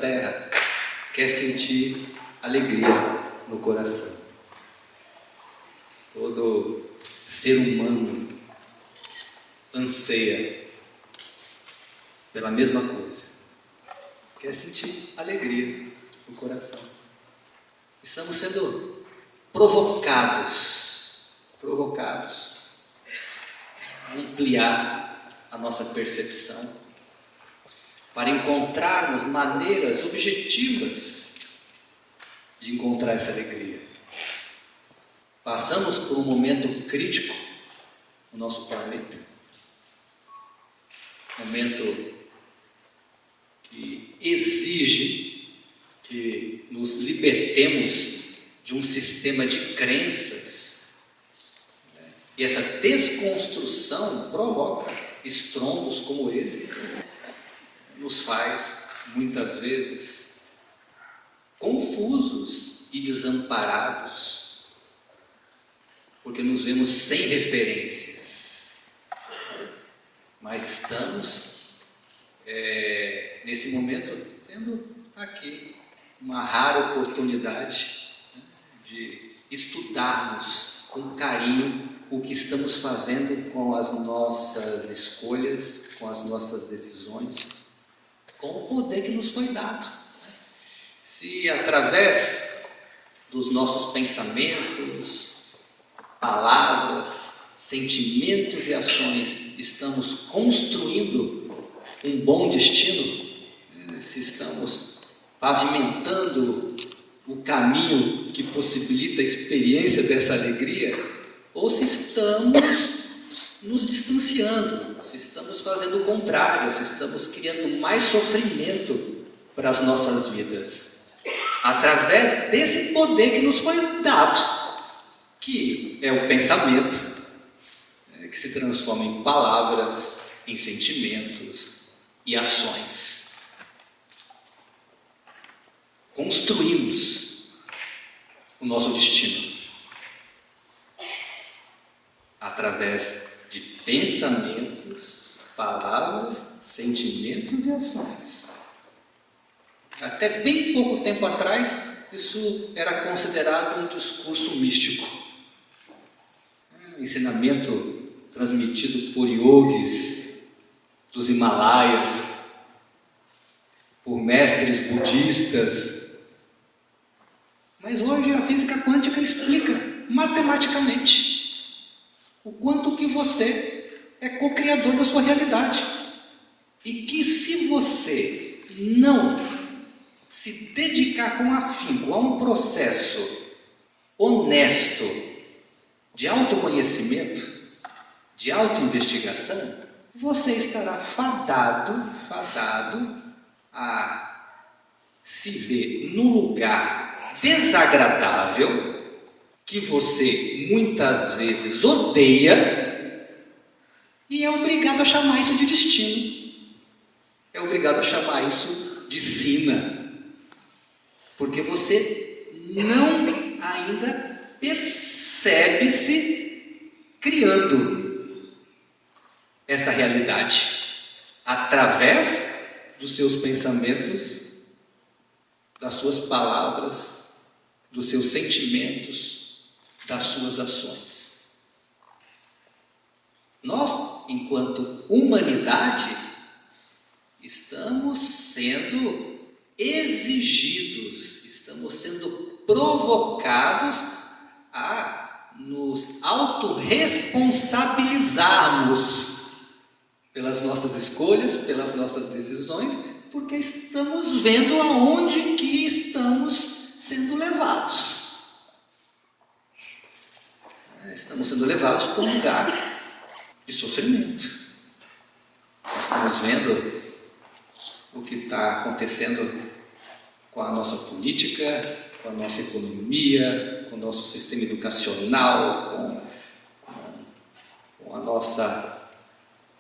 terra quer sentir alegria no coração. Todo ser humano anseia pela mesma coisa. Quer sentir alegria no coração. Estamos sendo provocados a ampliar a nossa percepção, para encontrarmos maneiras objetivas de encontrar essa alegria. Passamos por um momento crítico no nosso planeta, momento que exige que nos libertemos de um sistema de crenças, e essa desconstrução provoca estrondos como esse, nos faz muitas vezes confusos e desamparados, porque nos vemos sem referências, mas estamos nesse momento tendo aqui uma rara oportunidade de estudarmos com carinho o que estamos fazendo com as nossas escolhas, com as nossas decisões, com o poder que nos foi dado. Se através dos nossos pensamentos, palavras, sentimentos e ações estamos construindo um bom destino, se estamos pavimentando o caminho que possibilita a experiência dessa alegria, ou se estamos nos distanciando, se estamos fazendo o contrário, se estamos criando mais sofrimento para as nossas vidas, através desse poder que nos foi dado, que é o pensamento, que se transforma em palavras, em sentimentos e ações. Construímos o nosso destino através de pensamentos, palavras, sentimentos e ações. Até bem pouco tempo atrás, isso era considerado um discurso místico. Ensinamento transmitido por yogis dos Himalaias, por mestres budistas. Mas hoje a física quântica explica matematicamente o quanto que você é co-criador da sua realidade. E que se você não se dedicar com afinco a um processo honesto de autoconhecimento, de autoinvestigação, você estará fadado a se ver num lugar desagradável, que você muitas vezes odeia, e é obrigado a chamar isso de destino, é obrigado a chamar isso de sina, porque você não ainda percebe-se criando esta realidade através dos seus pensamentos, das suas palavras, dos seus sentimentos, das suas ações. Nós, enquanto humanidade, estamos sendo exigidos, estamos sendo provocados a nos autorresponsabilizarmos pelas nossas escolhas, pelas nossas decisões, porque estamos vendo aonde que estamos sendo levados. Estamos sendo levados para um lugar de sofrimento. Nós estamos vendo o que está acontecendo com a nossa política, com a nossa economia, com o nosso sistema educacional, com a nossa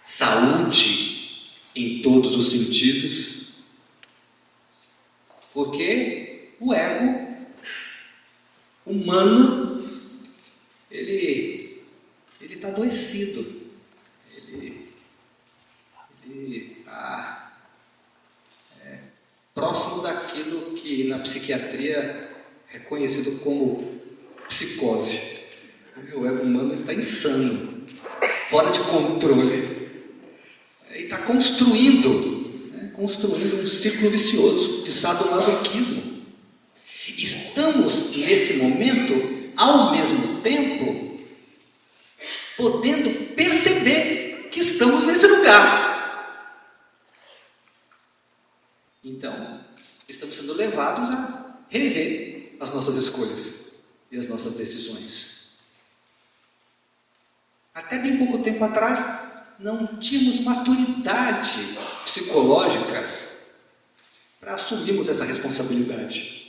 saúde em todos os sentidos, porque o ego humano ele está adoecido, ele está próximo da que na psiquiatria é conhecido como psicose. O ego humano está insano, fora de controle. E está construindo um círculo vicioso de sadomasoquismo. Estamos, nesse momento, ao mesmo tempo, podendo perceber que estamos nesse lugar. Então, estamos sendo levados a rever as nossas escolhas e as nossas decisões. Até bem pouco tempo atrás, não tínhamos maturidade psicológica para assumirmos essa responsabilidade.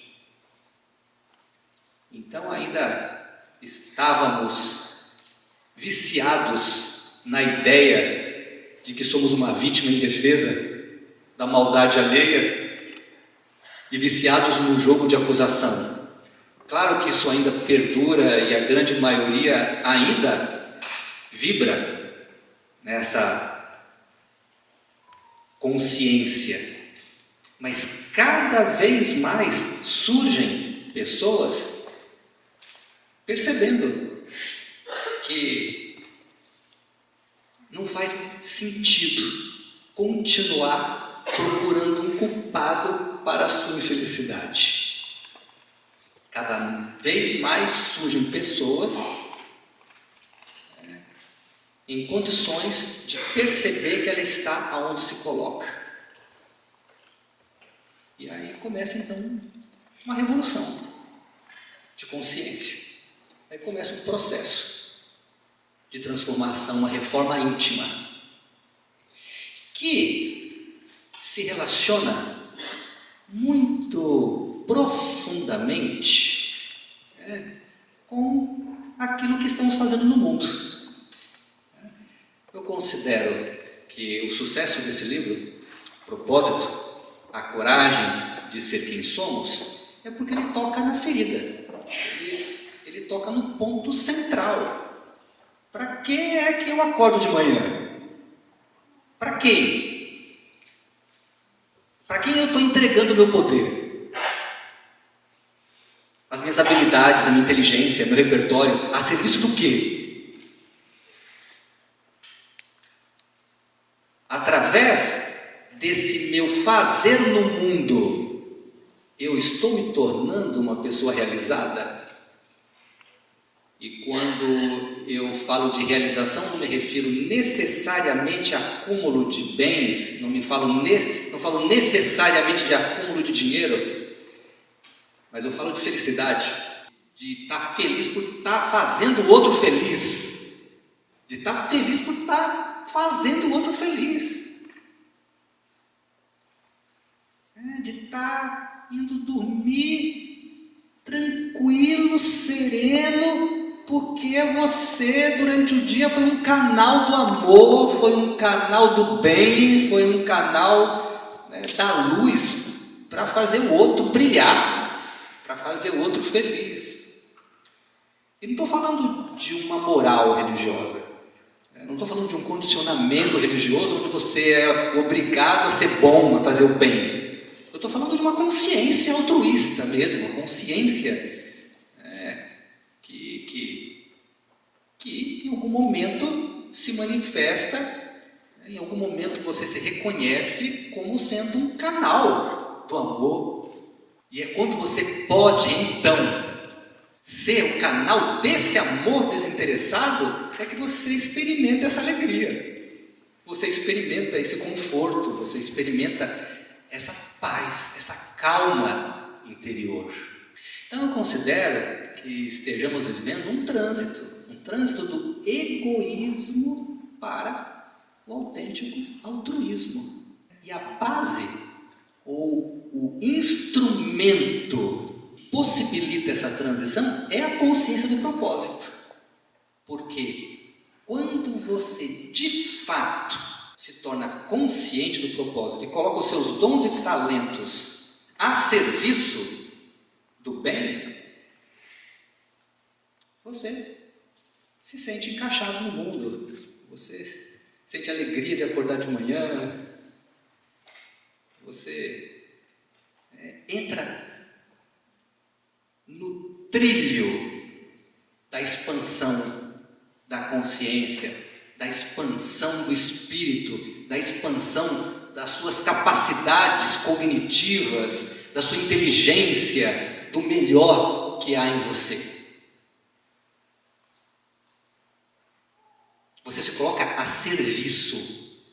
Então ainda estávamos viciados na ideia de que somos uma vítima indefesa da maldade alheia e viciados no jogo de acusação. Claro que isso ainda perdura e a grande maioria ainda vibra nessa consciência, mas cada vez mais surgem pessoas percebendo que não faz sentido continuar procurando um culpado para a sua infelicidade. Cada vez mais surgem pessoas em condições de perceber que ela está aonde se coloca. E aí começa então uma revolução de consciência. Aí começa um processo de transformação, uma reforma íntima, que se relaciona muito profundamente com aquilo que estamos fazendo no mundo. Eu considero que o sucesso desse livro, Propósito, a coragem de ser quem somos, é porque ele toca na ferida. Ele toca no ponto central. Para quem é que eu acordo de manhã? Para quem? Para quem eu estou entregando o meu poder? As minhas habilidades, a minha inteligência, meu repertório, a serviço do quê? Através desse meu fazer no mundo, eu estou me tornando uma pessoa realizada? E quando eu falo de realização, não me refiro necessariamente a acúmulo de bens, não falo necessariamente de acúmulo de dinheiro, mas eu falo de felicidade, de estar feliz por estar fazendo o outro feliz, de estar feliz por estar fazendo o outro feliz, de estar indo dormir tranquilo, sereno, porque você durante o dia foi um canal do amor, foi um canal do bem, foi um canal da luz para fazer o outro brilhar, para fazer o outro feliz. E não estou falando de uma moral religiosa, não estou falando de um condicionamento religioso onde você é obrigado a ser bom, a fazer o bem. Eu estou falando de uma consciência altruísta mesmo, uma consciência que em algum momento se manifesta, em algum momento você se reconhece como sendo um canal do amor. E é quando você pode, então, ser o canal desse amor desinteressado, é que você experimenta essa alegria, você experimenta esse conforto, você experimenta essa paz, essa calma interior. Então eu considero que estejamos vivendo um trânsito do egoísmo para o autêntico altruísmo. E a base, ou o instrumento que possibilita essa transição é a consciência do propósito. Porque quando você de fato se torna consciente do propósito e coloca os seus dons e talentos a serviço do bem, você se sente encaixado no mundo, você sente alegria de acordar de manhã, você entra no trilho da expansão da consciência, da expansão do espírito, da expansão das suas capacidades cognitivas, da sua inteligência, do melhor que há em você. Você se coloca a serviço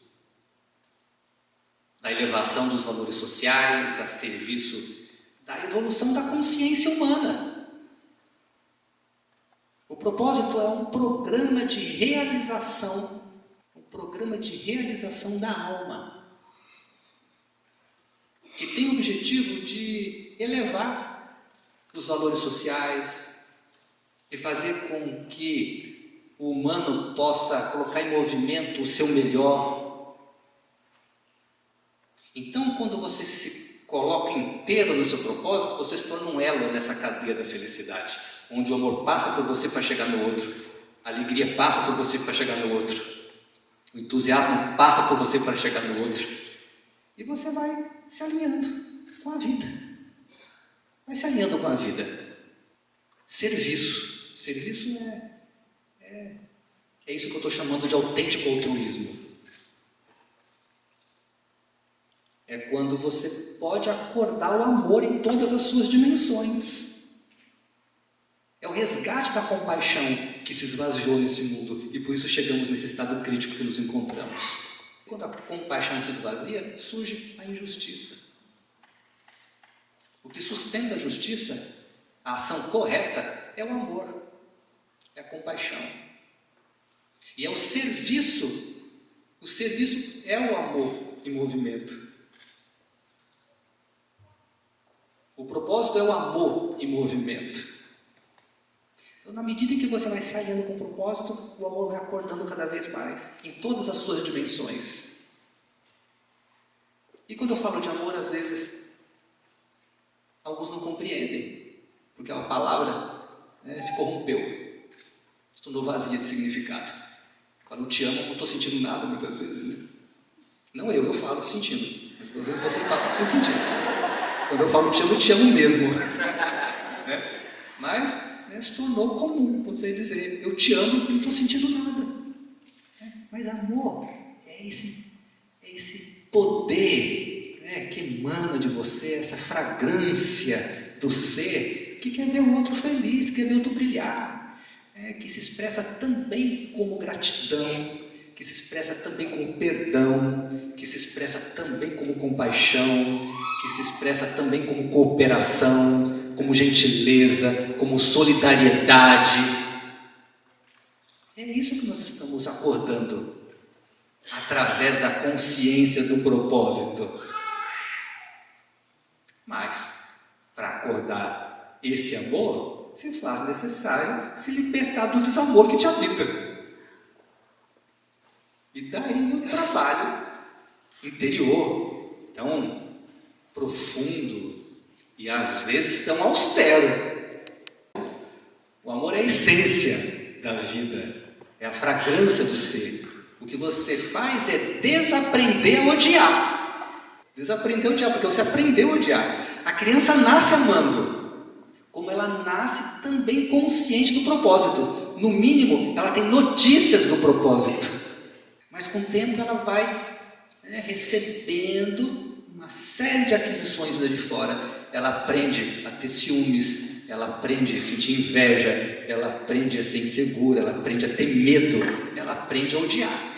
da elevação dos valores sociais, a serviço da evolução da consciência humana. O propósito é um programa de realização, da alma, que tem o objetivo de elevar os valores sociais e fazer com que o humano possa colocar em movimento o seu melhor. Então, quando você se coloca inteiro no seu propósito, você se torna um elo nessa cadeia da felicidade, onde o amor passa por você para chegar no outro, a alegria passa por você para chegar no outro, o entusiasmo passa por você para chegar no outro, e você vai se alinhando com a vida. Vai se alinhando com a vida. Serviço. Serviço é isso que eu estou chamando de autêntico altruísmo. É quando você pode acordar o amor em todas as suas dimensões. É o resgate da compaixão que se esvaziou nesse mundo e por isso chegamos nesse estado crítico que nos encontramos. Quando a compaixão se esvazia, surge a injustiça. O que sustenta a justiça, a ação correta, é o amor, é a compaixão. E é o serviço é o amor em movimento. O propósito é o amor em movimento. Então, na medida em que você vai saindo com o propósito, o amor vai acordando cada vez mais, em todas as suas dimensões. E quando eu falo de amor, às vezes, alguns não compreendem, porque a palavra se corrompeu, se tornou vazia de significado. Eu falo, te amo, eu não estou sentindo nada muitas vezes. Né? Não eu falo sentindo. Às vezes você fala sem sentir. Quando eu falo te amo mesmo. Mas se tornou comum você dizer, eu te amo e não estou sentindo nada. Mas amor é esse poder que emana de você, essa fragrância do ser, que quer ver o outro feliz, quer ver o outro brilhar. Que se expressa também como gratidão, que se expressa também como perdão, que se expressa também como compaixão, que se expressa também como cooperação, como gentileza, como solidariedade. É isso que nós estamos acordando através da consciência do propósito. Mas, para acordar esse amor, se faz necessário se libertar do desamor que te habita. E daí o trabalho interior, tão profundo e às vezes tão austero. O amor é a essência da vida, é a fragrância do ser. O que você faz é desaprender a odiar. Desaprender a odiar, porque você aprendeu a odiar. A criança nasce amando, como ela nasce também consciente do propósito. No mínimo, ela tem notícias do propósito. Mas com o tempo ela vai recebendo uma série de aquisições de fora. Ela aprende a ter ciúmes, ela aprende a sentir inveja, ela aprende a ser insegura, ela aprende a ter medo, ela aprende a odiar.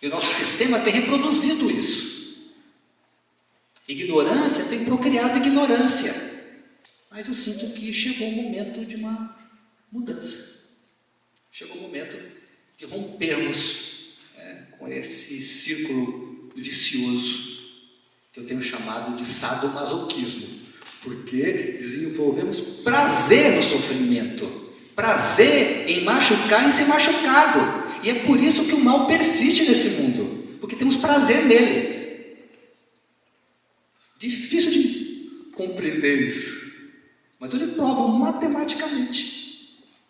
E o nosso sistema tem reproduzido isso. Ignorância tem procriado ignorância. Mas eu sinto que chegou o momento de uma mudança. Chegou o momento de rompermos com esse círculo vicioso que eu tenho chamado de sadomasoquismo, porque desenvolvemos prazer no sofrimento, prazer em machucar e ser machucado, e é por isso que o mal persiste nesse mundo, porque temos prazer nele. Difícil de compreender isso, mas eu lhe provo matematicamente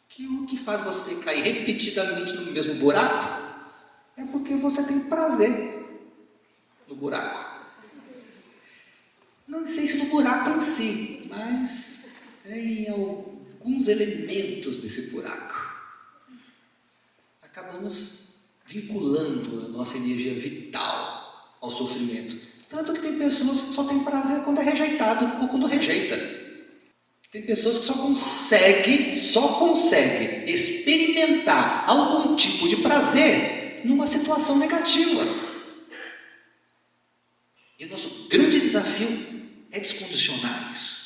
que o que faz você cair repetidamente no mesmo buraco é porque você tem prazer no buraco. Não sei se no buraco em si, mas em alguns elementos desse buraco. Acabamos vinculando a nossa energia vital ao sofrimento. Tanto que tem pessoas que só têm prazer quando é rejeitado ou quando rejeita. Tem pessoas que só conseguem experimentar algum tipo de prazer numa situação negativa. E o nosso grande desafio é descondicionar isso.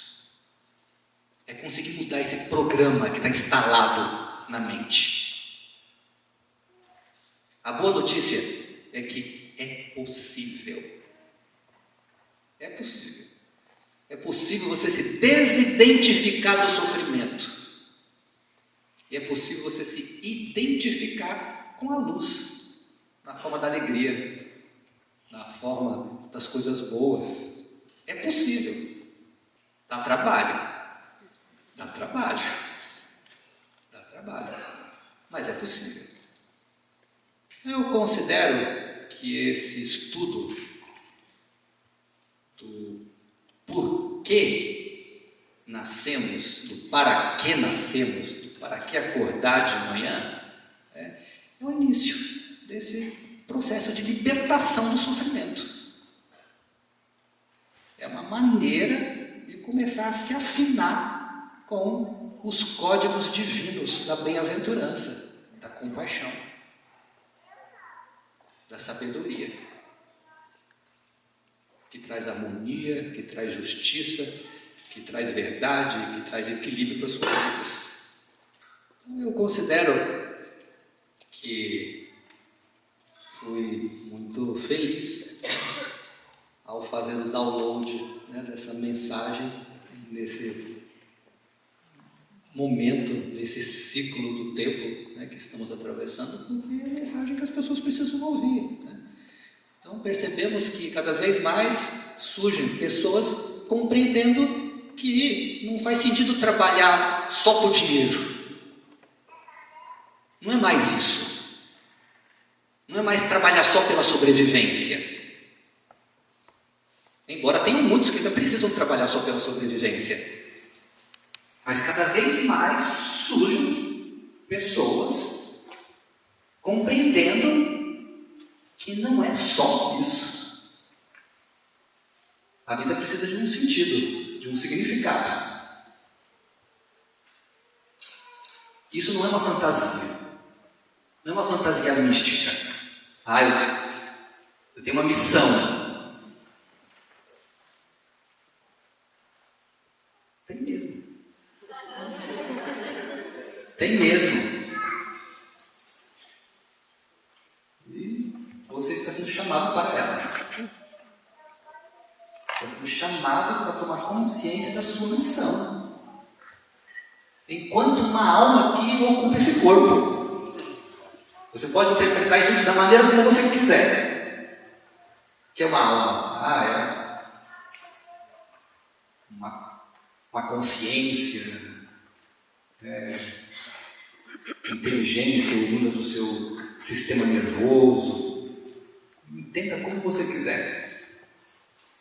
É conseguir mudar esse programa que está instalado na mente. A boa notícia é que é possível. É possível. É possível você se desidentificar do sofrimento. E é possível você se identificar com a luz, na forma da alegria, na forma das coisas boas. É possível. Dá trabalho. Dá trabalho. Dá trabalho. Mas é possível. Eu considero que esse estudo do porquê nascemos, do para que nascemos, do para que acordar de manhã, é o início desse processo de libertação do sofrimento. É uma maneira de começar a se afinar com os códigos divinos da bem-aventurança, da compaixão, da sabedoria, que traz harmonia, que traz justiça, que traz verdade, que traz equilíbrio para as suas vidas. Então, eu considero que fui muito feliz ao fazer o download, dessa mensagem, nesse momento, nesse ciclo do tempo, que estamos atravessando, porque é a mensagem que as pessoas precisam ouvir. Então percebemos que cada vez mais surgem pessoas compreendendo que não faz sentido trabalhar só por dinheiro. Não é mais isso. Não é mais trabalhar só pela sobrevivência. Embora tenham muitos que ainda precisam trabalhar só pela sobrevivência. Mas cada vez mais surgem pessoas compreendendo que não é só isso. A vida precisa de um sentido, de um significado. Isso não é uma fantasia. Não é uma fantasia mística. Eu tenho uma missão. Tem mesmo. Tem mesmo. Você está sendo chamado para ela. Está sendo chamado para tomar consciência da sua missão. Enquanto uma alma aqui ocupa esse corpo. Você pode interpretar isso da maneira como você quiser. O que é uma alma? É uma consciência, inteligência oriunda do seu sistema nervoso. Entenda como você quiser.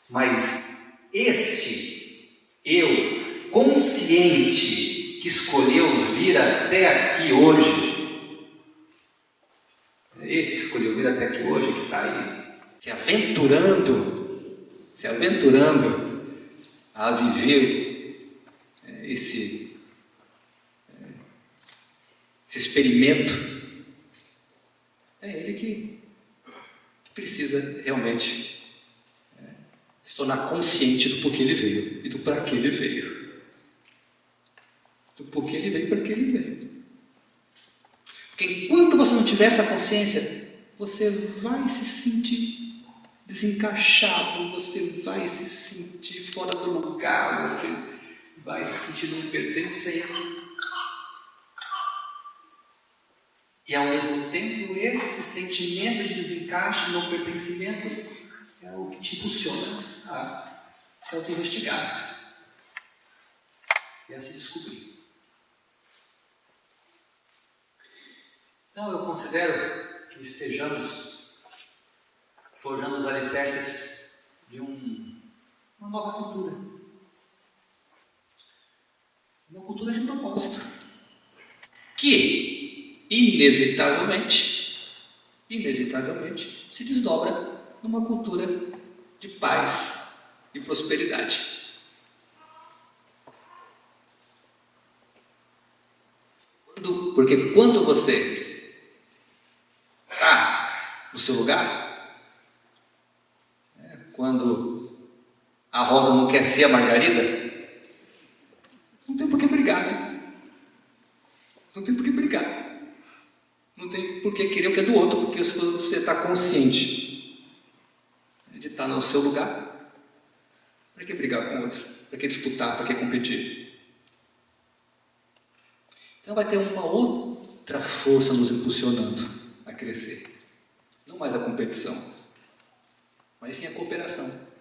Mas este eu consciente que escolheu vir até aqui hoje, esse que escolheu vir até aqui hoje, que está aí se aventurando a viver esse experimento, é ele que precisa realmente se tornar consciente do porquê ele veio e do para que ele veio. Do porquê ele veio e para que ele veio. Porque enquanto você não tiver essa consciência, você vai se sentir desencaixado, você vai se sentir fora do lugar, você vai se sentir não pertencendo. E ao mesmo tempo, esse sentimento de desencaixe, de não pertencimento, é o que te impulsiona a se auto-investigar e a se descobrir. Então, eu considero que estejamos forjando os alicerces de um uma nova cultura. Uma cultura de propósito. Que, inevitavelmente, se desdobra numa cultura de paz e prosperidade. Porque quando você está no seu lugar, quando a Rosa não quer ser a Margarida, não tem por que brigar, né? Não tem por que brigar. Não tem por que querer o que é do outro, porque se você está consciente de estar no seu lugar, para que brigar com o outro? Para que disputar? Para que competir? Então vai ter uma outra força nos impulsionando a crescer. Não mais a competição, mas sim a cooperação.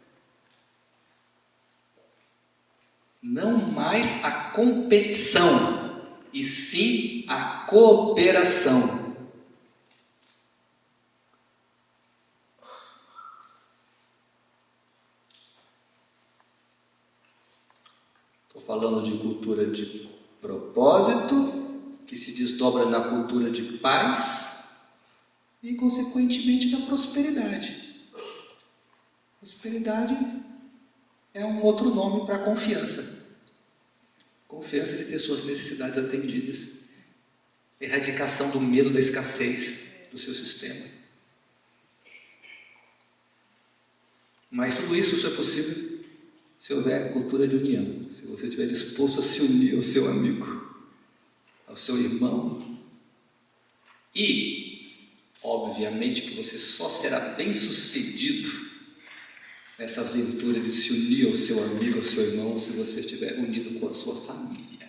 Não mais a competição, e sim a cooperação. Estou falando de cultura de propósito, que se desdobra na cultura de paz e, consequentemente, da prosperidade. Prosperidade é um outro nome para confiança. Confiança de ter suas necessidades atendidas. Erradicação do medo da escassez do seu sistema. Mas tudo isso só é possível se houver cultura de união. Se você estiver disposto a se unir ao seu amigo, ao seu irmão. E, obviamente, que você só será bem sucedido nessa aventura de se unir ao seu amigo, ao seu irmão, se você estiver unido com a sua família.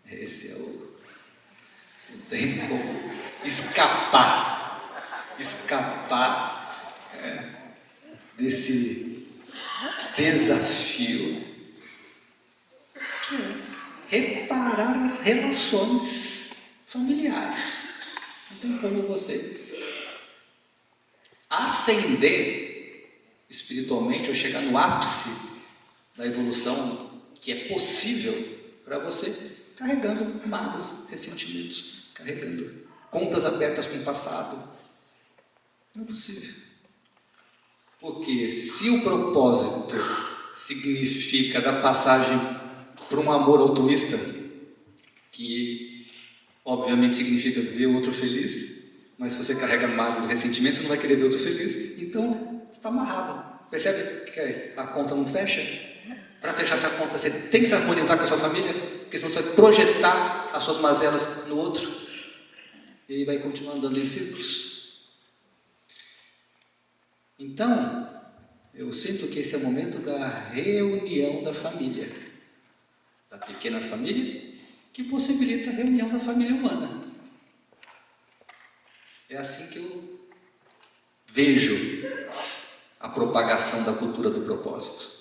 Esse é o... Não tem como escapar desse desafio. Que é reparar as relações familiares. Não tem como você ascender espiritualmente ou chegar no ápice da evolução que é possível para você carregando mágoas, ressentimentos, carregando contas abertas com o passado. Não é possível. Porque se o propósito significa dar passagem para um amor altruísta, que obviamente significa ver o outro feliz, mas se você carrega mágoas e ressentimentos, você não vai querer ver o outro feliz, então você está amarrado. Percebe que a conta não fecha? Para fechar essa conta, você tem que se harmonizar com a sua família, porque senão você vai projetar as suas mazelas no outro, e ele vai continuar andando em círculos. Então, eu sinto que esse é o momento da reunião da família, da pequena família, que possibilita a reunião da família humana. É assim que eu vejo a propagação da cultura do propósito.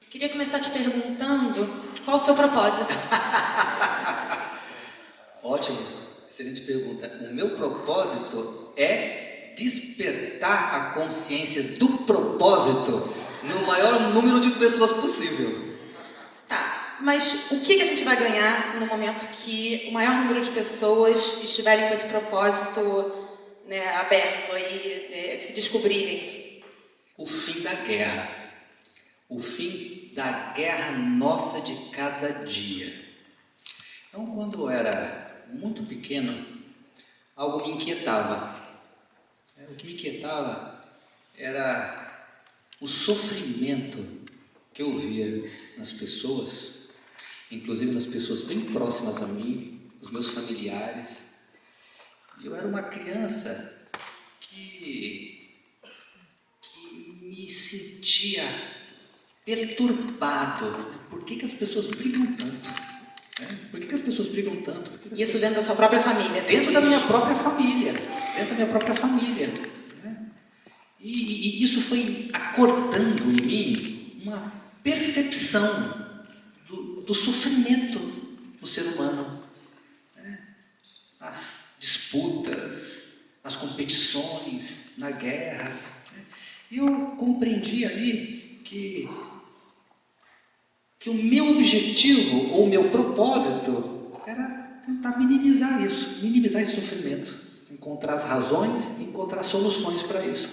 Queria começar te perguntando qual o seu propósito. Ótimo, excelente pergunta. O meu propósito é despertar a consciência do propósito no maior número de pessoas possível. Tá, mas o que a gente vai ganhar no momento que o maior número de pessoas estiverem com esse propósito, né, aberto aí, se descobrirem? O fim da guerra. O fim da guerra nossa de cada dia. Então, quando eu era muito pequeno, algo me inquietava. O que me inquietava era o sofrimento que eu via nas pessoas, inclusive nas pessoas bem próximas a mim, os meus familiares. Eu era uma criança que me sentia perturbado. Por que as pessoas brigam tanto? Por que as pessoas brigam tanto? Isso dentro da sua própria família? Dentro da minha própria família. E isso foi acordando em mim uma percepção do sofrimento do ser humano. As disputas, as competições, na guerra. E eu compreendi ali que o meu objetivo ou o meu propósito era tentar minimizar isso, minimizar esse sofrimento, encontrar as razões, encontrar soluções para isso.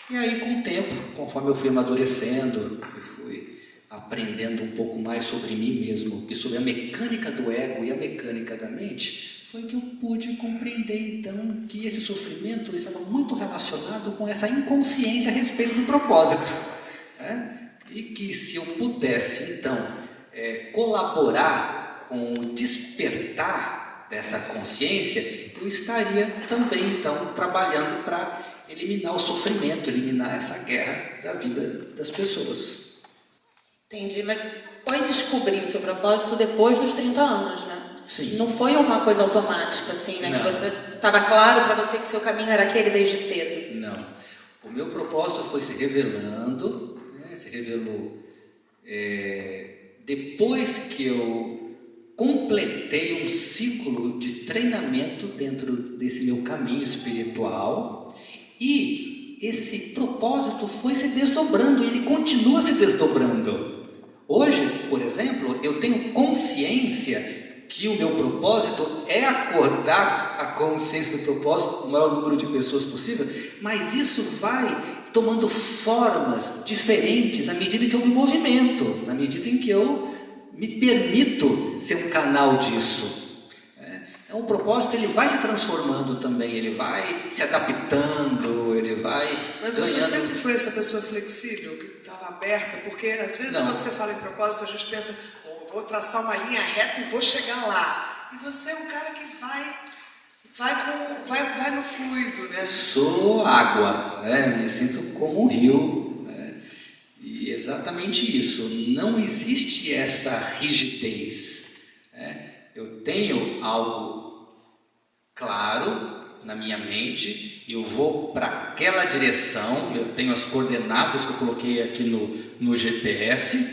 E aí, com o tempo, conforme eu fui amadurecendo, eu fui aprendendo um pouco mais sobre mim mesmo e sobre a mecânica do ego e a mecânica da mente, foi que eu pude compreender então que esse sofrimento estava muito relacionado com essa inconsciência a respeito do propósito, né? E que se eu pudesse então colaborar com o despertar dessa consciência, eu estaria também então trabalhando para eliminar o sofrimento, eliminar essa guerra da vida das pessoas. Entendi, mas foi descobrir o seu propósito depois dos 30 anos, né? Sim. Não foi uma coisa automática, assim, né? Não. Que você estava claro para você que seu caminho era aquele desde cedo. Não. O meu propósito foi se revelando, né? Se revelou depois que eu completei um ciclo de treinamento dentro desse meu caminho espiritual, e esse propósito foi se desdobrando, e ele continua se desdobrando. Hoje, por exemplo, eu tenho consciência que o meu propósito é acordar a consciência do propósito o maior número de pessoas possível, mas isso vai tomando formas diferentes à medida que eu me movimento, na medida em que eu me permito ser um canal disso. Então, o propósito ele vai se transformando também, ele vai se adaptando, ele vai... Mas você sempre foi essa pessoa flexível, que estava aberta? Porque às vezes quando você fala em propósito, a gente pensa, vou traçar uma linha reta e vou chegar lá. E você é um cara que vai no fluido, né? Sou água, né? Me sinto como um rio, né? E exatamente isso, não existe essa rigidez, né? Eu tenho algo claro na minha mente, eu vou para aquela direção, eu tenho as coordenadas que eu coloquei aqui no GPS,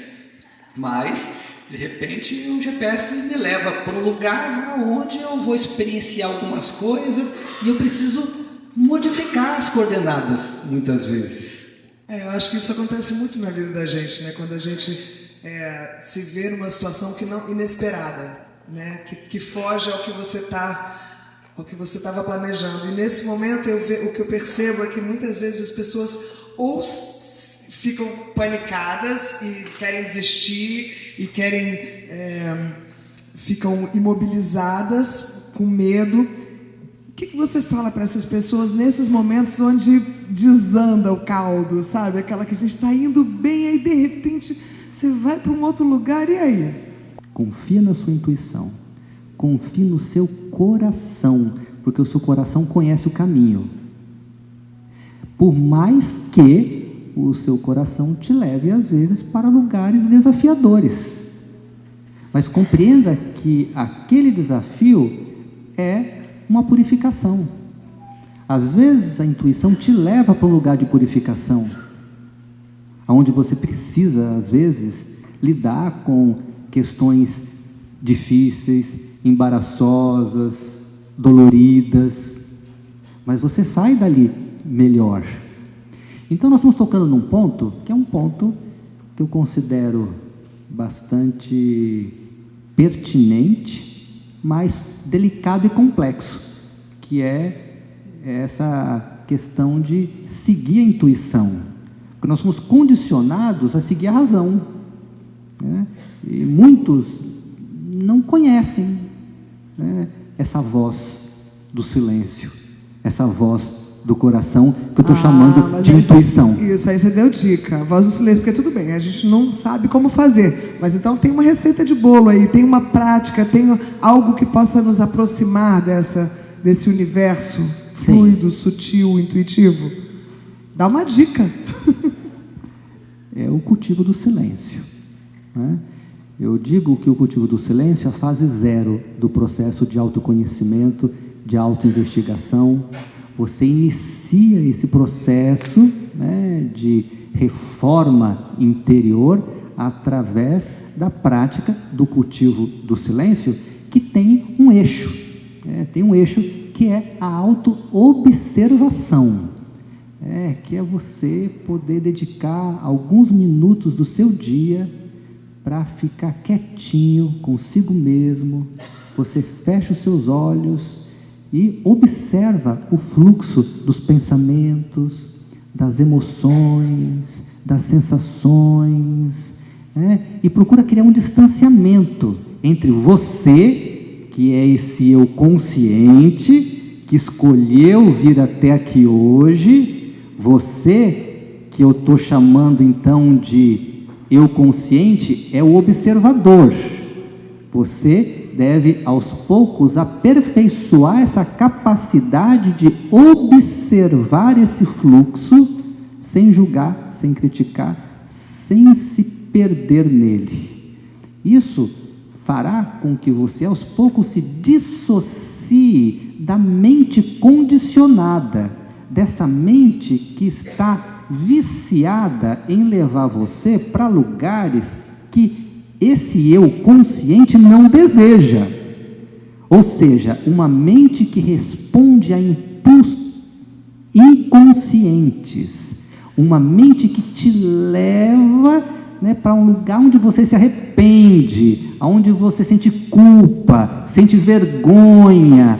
mas de repente o GPS me leva para um lugar onde eu vou experienciar algumas coisas e eu preciso modificar as coordenadas muitas vezes. Eu acho que isso acontece muito na vida da gente, né? Quando a gente se vê numa situação que não inesperada, né? Que foge ao que você estava planejando. E nesse momento o que eu percebo é que muitas vezes as pessoas ou ficam panicadas e querem desistir e ficam imobilizadas com medo. O que você fala para essas pessoas nesses momentos onde desanda o caldo, sabe? Aquela que a gente está indo bem, aí de repente você vai para um outro lugar, e aí? Confia na sua intuição, confie no seu coração, porque o seu coração conhece o caminho. Por mais que o seu coração te leve às vezes para lugares desafiadores, mas compreenda que aquele desafio é uma purificação. Às vezes a intuição te leva para um lugar de purificação, onde você precisa às vezes lidar com questões difíceis, embaraçosas, doloridas, mas você sai dali melhor. Então nós estamos tocando num ponto que é um ponto que eu considero bastante pertinente, mas delicado e complexo, que é essa questão de seguir a intuição, porque nós somos condicionados a seguir a razão, né? E muitos não conhecem, né, essa voz do silêncio, essa voz do coração, que eu estou chamando de intuição. Isso, aí você deu dica, a voz do silêncio, porque tudo bem, a gente não sabe como fazer, mas então tem uma receita de bolo aí, tem uma prática, tem algo que possa nos aproximar desse universo fluido, sutil, intuitivo. Dá uma dica. É o cultivo do silêncio, né? Eu digo que o cultivo do silêncio é a fase 0 do processo de autoconhecimento, de autoinvestigação. Você inicia esse processo, né, de reforma interior através da prática do cultivo do silêncio, que tem um eixo, que é a autoobservação. que é você poder dedicar alguns minutos do seu dia para ficar quietinho consigo mesmo. Você fecha os seus olhos e observa o fluxo dos pensamentos, das emoções, das sensações, e procura criar um distanciamento entre você, que é esse eu consciente, que escolheu vir até aqui hoje, você, que eu estou chamando então de eu consciente, é o observador. Você deve aos poucos aperfeiçoar essa capacidade de observar esse fluxo sem julgar, sem criticar, sem se perder nele. Isso fará com que você aos poucos se dissocie da mente condicionada, dessa mente que está viciada em levar você para lugares que esse eu consciente não deseja. Ou seja, uma mente que responde a impulsos inconscientes, uma mente que te leva, para um lugar onde você se arrepende, onde você sente culpa, sente vergonha.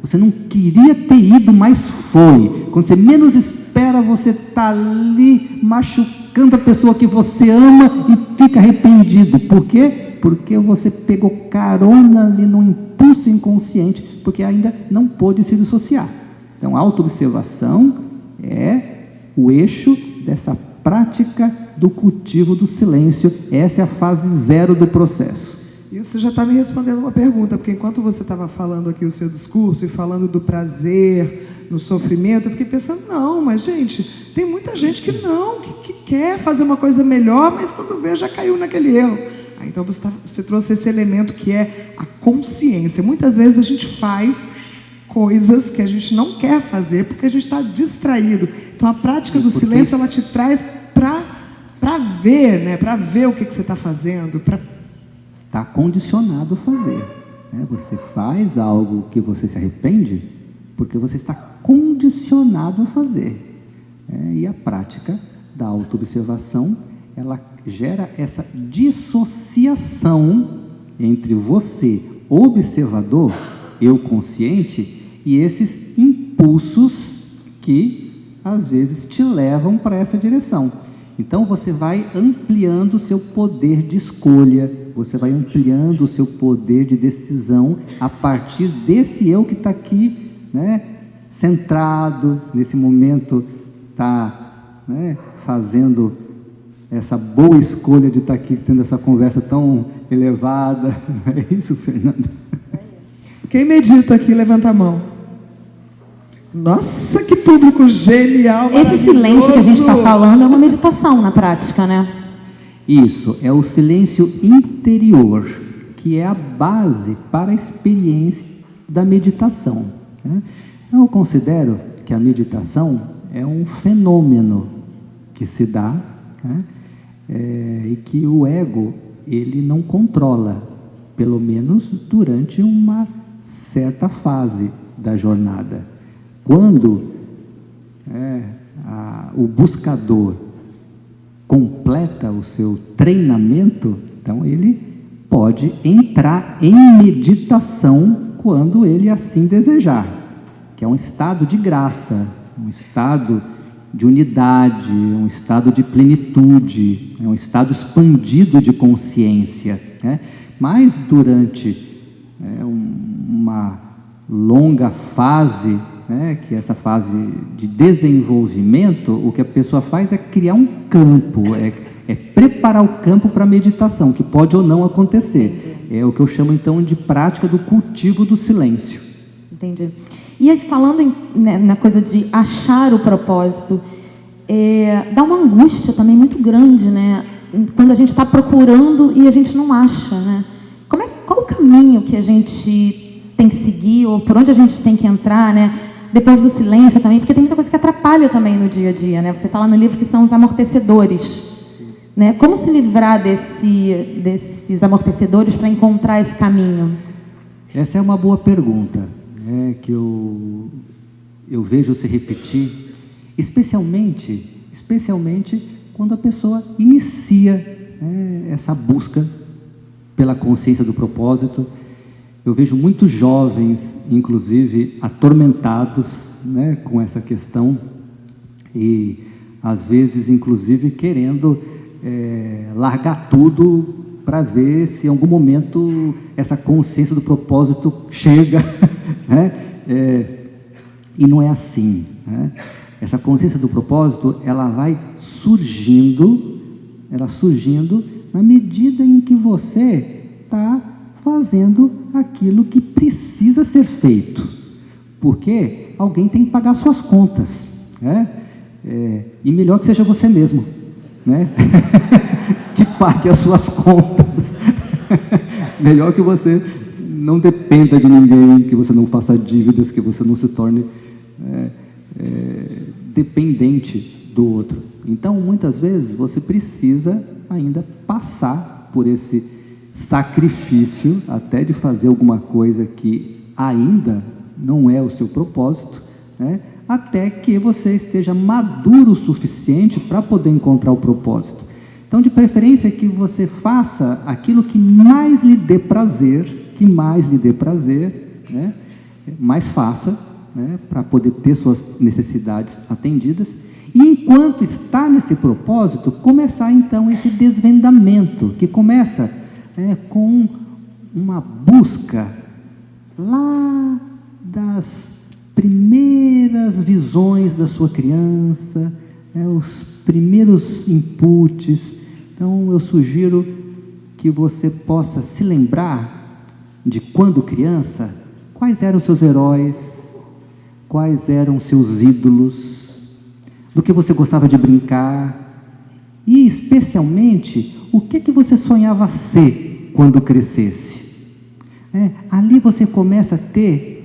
Você não queria ter ido, mas foi. Quando você menos espera, você está ali machucando a pessoa que você ama e fica arrependido. Por quê? Porque você pegou carona ali no impulso inconsciente, porque ainda não pôde se dissociar. Então, a autoobservação é o eixo dessa prática do cultivo do silêncio. Essa é a fase 0 do processo. Isso já está me respondendo uma pergunta, porque enquanto você estava falando aqui o seu discurso e falando do prazer no sofrimento, eu fiquei pensando, não, mas gente, tem muita gente que não, que quer fazer uma coisa melhor, mas quando vê já caiu naquele erro. Então você trouxe esse elemento que é a consciência. Muitas vezes a gente faz coisas que a gente não quer fazer porque a gente está distraído. Então a prática do silêncio, ela te traz para ver, para ver o que você está fazendo, está condicionado a fazer. Você faz algo que você se arrepende porque você está condicionado a fazer. E a prática da autoobservação, ela gera essa dissociação entre você, observador, eu consciente, e esses impulsos que às vezes te levam para essa direção. Então você vai ampliando o seu poder de escolha, você vai ampliando o seu poder de decisão a partir desse eu que está aqui, centrado, nesse momento está fazendo essa boa escolha de estar aqui, tendo essa conversa tão elevada. É isso, Fernanda? Quem medita aqui, levanta a mão. Nossa, que público genial, maravilhoso. Esse silêncio que a gente está falando é uma meditação na prática, né? Isso, é o silêncio interior, que é a base para a experiência da meditação. Eu considero que a meditação é um fenômeno que se dá, e que o ego, ele não controla, pelo menos durante uma certa fase da jornada. Quando o buscador completa o seu treinamento, então ele pode entrar em meditação quando ele assim desejar, que é um estado de graça, um estado de unidade, um estado de plenitude, um estado expandido de consciência. Mas durante uma longa fase, que é essa fase de desenvolvimento, o que a pessoa faz é criar um campo, é preparar o campo para a meditação, que pode ou não acontecer. É o que eu chamo então de prática do cultivo do silêncio. Entendi. E aí, falando na coisa de achar o propósito, dá uma angústia também muito grande, quando a gente está procurando e a gente não acha, Qual o caminho que a gente tem que seguir, ou por onde a gente tem que entrar, depois do silêncio também, porque tem muita coisa que atrapalha também no dia a dia, Você fala no livro que são os amortecedores, Como se livrar desses amortecedores para encontrar esse caminho? Essa é uma boa pergunta, que eu vejo se repetir, especialmente quando a pessoa inicia essa busca pela consciência do propósito. Eu vejo muitos jovens, inclusive, atormentados, né, com essa questão e, às vezes, inclusive, querendo largar tudo para ver se em algum momento essa consciência do propósito chega, né? E não é assim, né? Essa consciência do propósito, ela vai surgindo na medida em que você está fazendo aquilo que precisa ser feito, porque alguém tem que pagar suas contas, né? E melhor que seja você mesmo, né? Que pague as suas contas. Melhor que você não dependa de ninguém, que você não faça dívidas, que você não se torne dependente do outro. Então, muitas vezes, você precisa ainda passar por esse sacrifício, até de fazer alguma coisa que ainda não é o seu propósito, né? Até que você esteja maduro o suficiente para poder encontrar o propósito. Então, de preferência, que você faça aquilo que mais lhe dê prazer, né? Mais faça, né? Para poder ter suas necessidades atendidas. E enquanto está nesse propósito, começar então esse desvendamento, que começa com uma busca lá das primeiras visões da sua criança, os primeiros inputs. Então, eu sugiro que você possa se lembrar de quando criança, quais eram os seus heróis, quais eram os seus ídolos, do que você gostava de brincar e, especialmente, o que você sonhava ser quando crescesse. Ali você começa a ter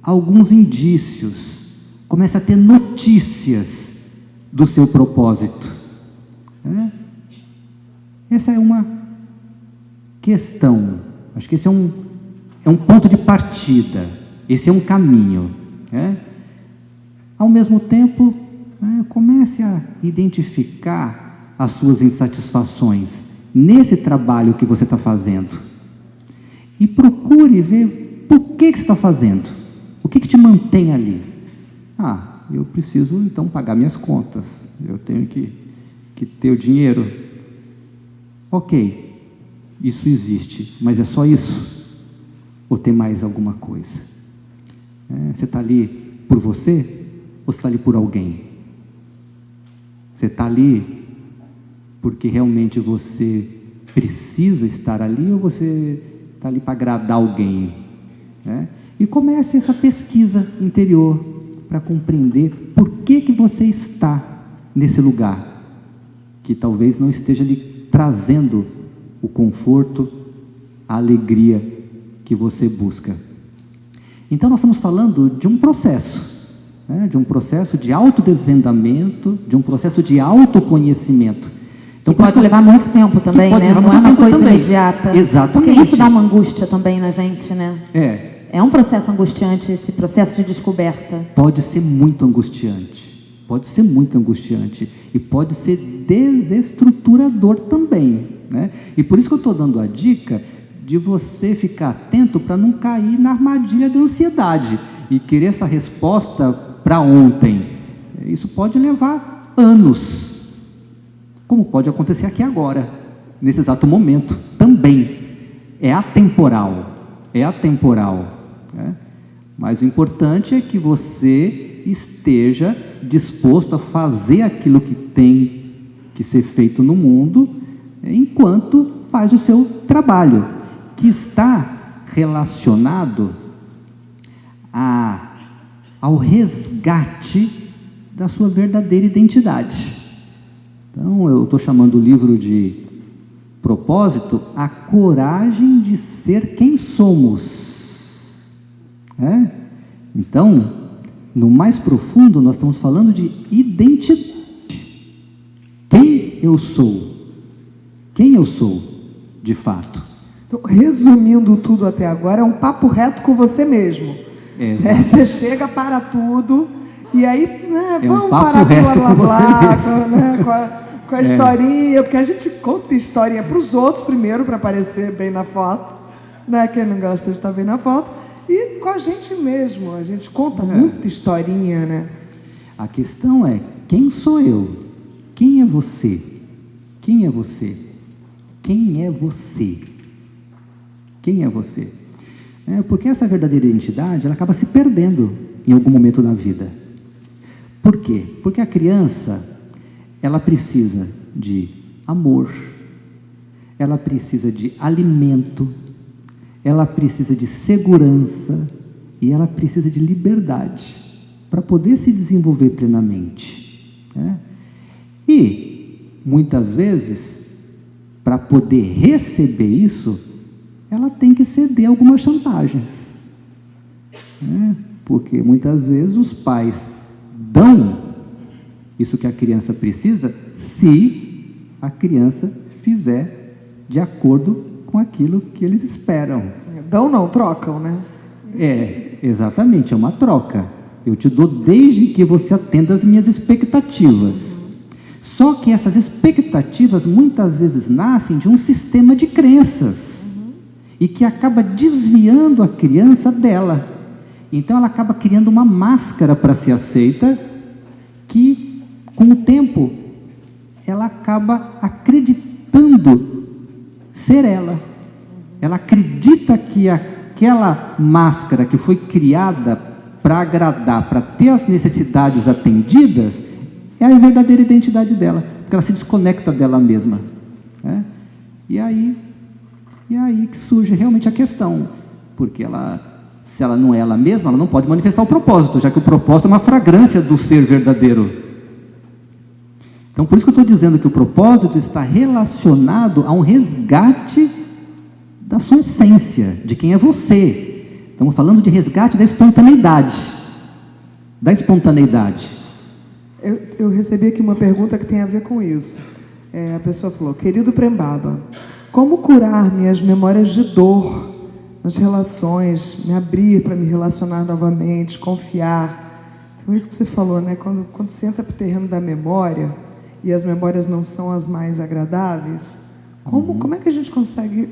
alguns indícios, começa a ter notícias do seu propósito. Essa é uma questão, acho que esse é um ponto de partida, esse é um caminho. Ao mesmo tempo, comece a identificar as suas insatisfações nesse trabalho que você está fazendo e procure ver por que você está fazendo, o que te mantém ali. Eu preciso então pagar minhas contas, eu tenho que ter o dinheiro. Ok, isso existe, mas é só isso? Ou tem mais alguma coisa? Você está ali por você ou você está ali por alguém? Você está ali porque realmente você precisa estar ali ou você está ali para agradar alguém? E comece essa pesquisa interior para compreender por que você está nesse lugar que talvez não esteja lhe trazendo o conforto, a alegria que você busca. Então, nós estamos falando de um processo, de um processo de autodesvendamento, de um processo de autoconhecimento. Então, que pode levar muito tempo também, né? Não é uma coisa imediata. Exatamente. Porque isso dá uma angústia também na gente, né? É um processo angustiante, esse processo de descoberta. Pode ser muito angustiante. Pode ser muito angustiante. E pode ser desestruturador também, né? E por isso que eu estou dando a dica de você ficar atento para não cair na armadilha da ansiedade e querer essa resposta para ontem. Isso pode levar anos, como pode acontecer aqui agora, nesse exato momento também. É atemporal, né? Mas o importante é que você esteja disposto a fazer aquilo que tem que ser feito no mundo, enquanto faz o seu trabalho, que está relacionado ao resgate da sua verdadeira identidade. Então, eu estou chamando o livro de Propósito, a coragem de ser quem somos. Então, no mais profundo, nós estamos falando de identidade. Quem eu sou? Quem eu sou, de fato? Então, resumindo tudo até agora, é um papo reto com você mesmo. Você chega para tudo E aí, né, É um vamos papo parar com reto blá blá com você blá, mesmo. né, com a historinha, porque a gente conta historinha para os outros primeiro, para aparecer bem na foto, né? Quem não gosta de estar bem na foto, e com a gente mesmo, a gente conta muita historinha, né? A questão é, quem sou eu? Quem é você? Quem é você? Quem é você? Quem é você? Porque essa verdadeira identidade, ela acaba se perdendo em algum momento da vida. Por quê? Porque a criança, ela precisa de amor, ela precisa de alimento, ela precisa de segurança e ela precisa de liberdade para poder se desenvolver plenamente, né? E, muitas vezes, para poder receber isso, ela tem que ceder algumas chantagens, né? Porque muitas vezes os pais dão isso que a criança precisa, se a criança fizer de acordo com aquilo que eles esperam. Dão não, trocam, né? Exatamente, é uma troca. Eu te dou desde que você atenda às minhas expectativas. Só que essas expectativas muitas vezes nascem de um sistema de crenças e que acaba desviando a criança dela. Então ela acaba criando uma máscara para ser aceita, que com o tempo ela acaba acreditando ser ela. Ela acredita que aquela máscara que foi criada para agradar, para ter as necessidades atendidas, é a verdadeira identidade dela, porque ela se desconecta dela mesma, né? E aí que surge realmente a questão, porque se ela não é ela mesma, ela não pode manifestar o propósito, já que o propósito é uma fragrância do ser verdadeiro. Então, por isso que eu estou dizendo que o propósito está relacionado a um resgate da sua essência, de quem é você. Estamos falando de resgate da espontaneidade. Da espontaneidade. Eu recebi aqui uma pergunta que tem a ver com isso. A pessoa falou: querido Prembaba, como curar minhas memórias de dor nas relações, me abrir para me relacionar novamente, confiar? Então, isso que você falou, né? Quando você entra para o terreno da memória e as memórias não são as mais agradáveis, como é que a gente consegue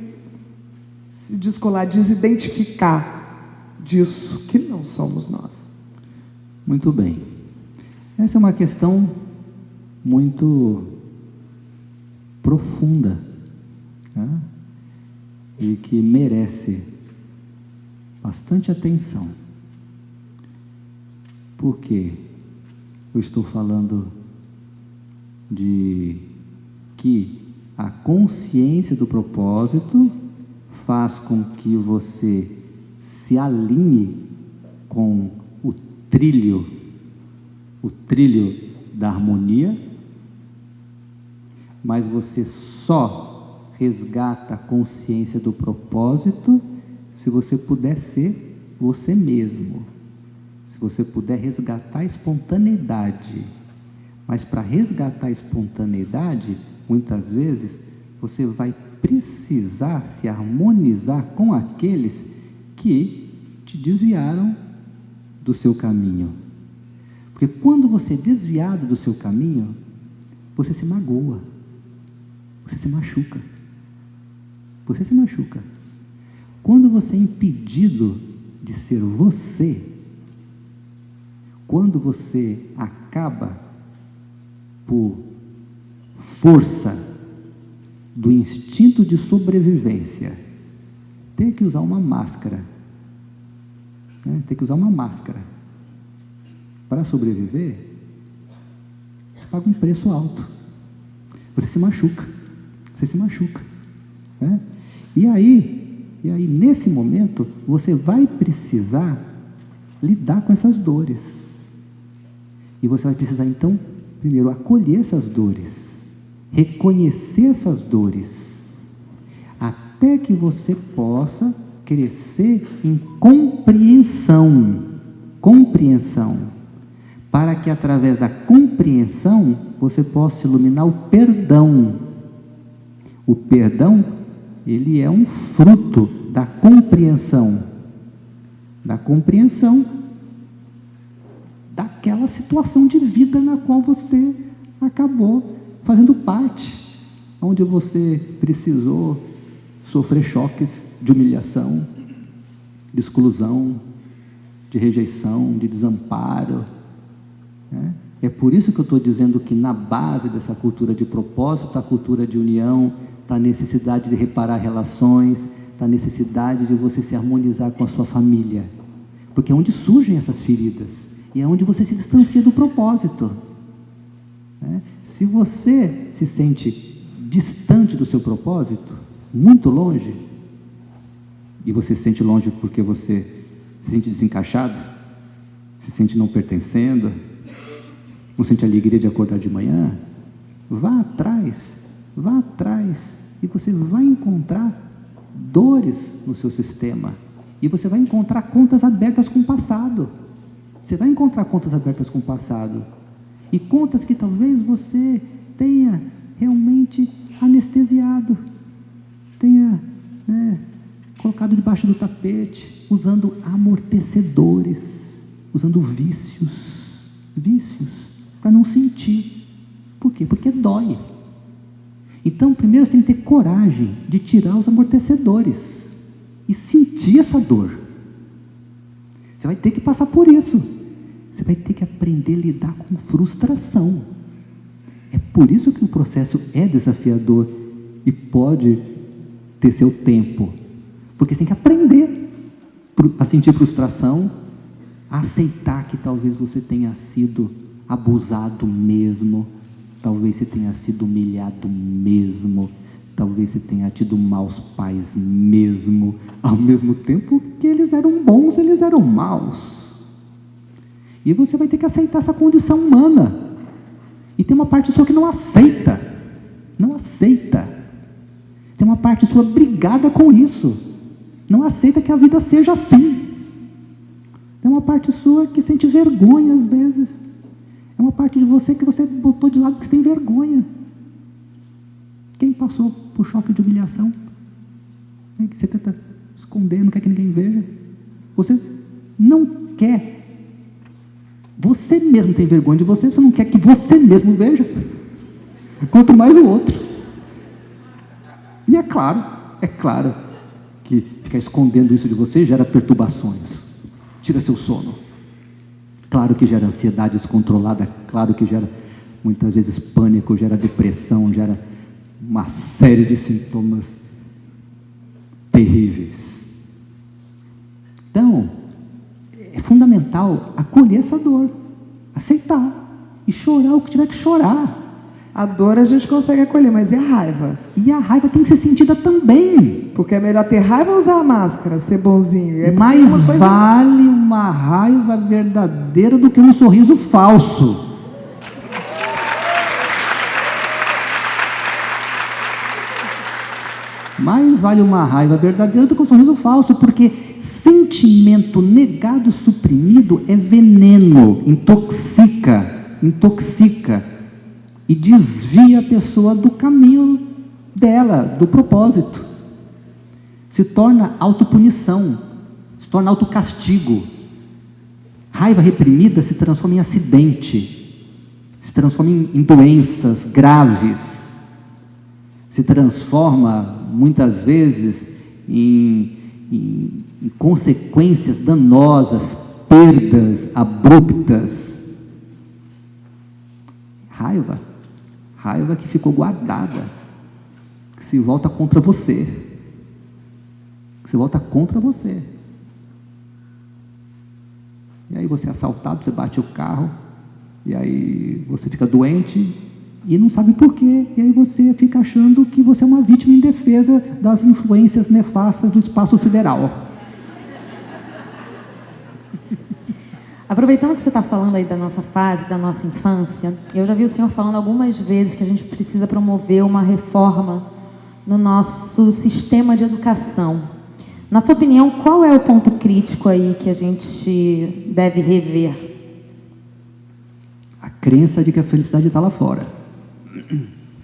se descolar, desidentificar disso que não somos nós? Muito bem. Essa é uma questão muito profunda, né? E que merece bastante atenção. Por quê? Eu estou falando de que a consciência do propósito faz com que você se alinhe com o trilho da harmonia, mas você só resgata a consciência do propósito se você puder ser você mesmo, se você puder resgatar a espontaneidade. Mas para resgatar a espontaneidade, muitas vezes você vai precisar se harmonizar com aqueles que te desviaram do seu caminho. Porque quando você é desviado do seu caminho, você se magoa, você se machuca. Você se machuca. Quando você é impedido de ser você, quando você acaba por força do instinto de sobrevivência ter que usar uma máscara, né? Ter que usar uma máscara para sobreviver, você paga um preço alto, você se machuca, né? E aí nesse momento você vai precisar lidar com essas dores, e você vai precisar então primeiro acolher essas dores, reconhecer essas dores, até que você possa crescer em compreensão, para que através da compreensão você possa iluminar o perdão. O perdão, ele é um fruto da compreensão daquela aquela situação de vida na qual você acabou fazendo parte, onde você precisou sofrer choques de humilhação, de exclusão, de rejeição, de desamparo, né? É por isso que eu estou dizendo que na base dessa cultura de propósito está a cultura de união, está a necessidade de reparar relações, está a necessidade de você se harmonizar com a sua família, porque é onde surgem essas feridas e é onde você se distancia do propósito, né? Se você se sente distante do seu propósito, muito longe, e você se sente longe porque você se sente desencaixado, se sente não pertencendo, não sente alegria de acordar de manhã, vá atrás, e você vai encontrar dores no seu sistema, e você vai encontrar contas abertas com o passado, e contas que talvez você tenha realmente anestesiado, tenha, né, colocado debaixo do tapete, usando amortecedores, usando vícios, para não sentir. Por quê? Porque dói. Então, primeiro você tem que ter coragem de tirar os amortecedores e sentir essa dor. Você vai ter que passar por isso. Você vai ter que aprender a lidar com frustração. É por isso que o processo é desafiador e pode ter seu tempo. Porque você tem que aprender a sentir frustração, a aceitar que talvez você tenha sido abusado mesmo, talvez você tenha sido humilhado mesmo, talvez você tenha tido maus pais mesmo, ao mesmo tempo que eles eram bons, eles eram maus. E você vai ter que aceitar essa condição humana. E tem uma parte sua que não aceita. Tem uma parte sua brigada com isso. Não aceita que a vida seja assim. Tem uma parte sua que sente vergonha às vezes. É uma parte de você que você botou de lado porque você tem vergonha. Quem passou por choque de humilhação? Que você tenta esconder, não quer que ninguém veja. Você não quer. Você mesmo tem vergonha de você, você não quer que você mesmo veja. Quanto mais o outro. E é claro que ficar escondendo isso de você gera perturbações. Tira seu sono. Claro que gera ansiedade descontrolada, claro que gera muitas vezes pânico, gera depressão, gera uma série de sintomas terríveis. Então, é fundamental acolher essa dor, aceitar e chorar o que tiver que chorar. A dor a gente consegue acolher, mas e a raiva? E a raiva tem que ser sentida também. Porque é melhor ter raiva ou usar a máscara, ser bonzinho? Mais vale uma raiva verdadeira do que um sorriso falso. Mais vale uma raiva verdadeira do que um sorriso falso, porque sentimento negado, suprimido é veneno, intoxica e desvia a pessoa do caminho dela, do propósito. Se torna autopunição, se torna autocastigo. Raiva reprimida se transforma em acidente, se transforma em doenças graves, se transforma muitas vezes em consequências danosas, perdas abruptas. Raiva que ficou guardada, que se volta contra você, E aí você é assaltado, você bate o carro, e aí você fica doente e não sabe por quê, e aí você fica achando que você é uma vítima indefesa das influências nefastas do espaço sideral. Aproveitando que você está falando aí da nossa fase, da nossa infância, eu já vi o senhor falando algumas vezes que a gente precisa promover uma reforma no nosso sistema de educação. Na sua opinião, qual é o ponto crítico aí que a gente deve rever? A crença de que a felicidade está lá fora.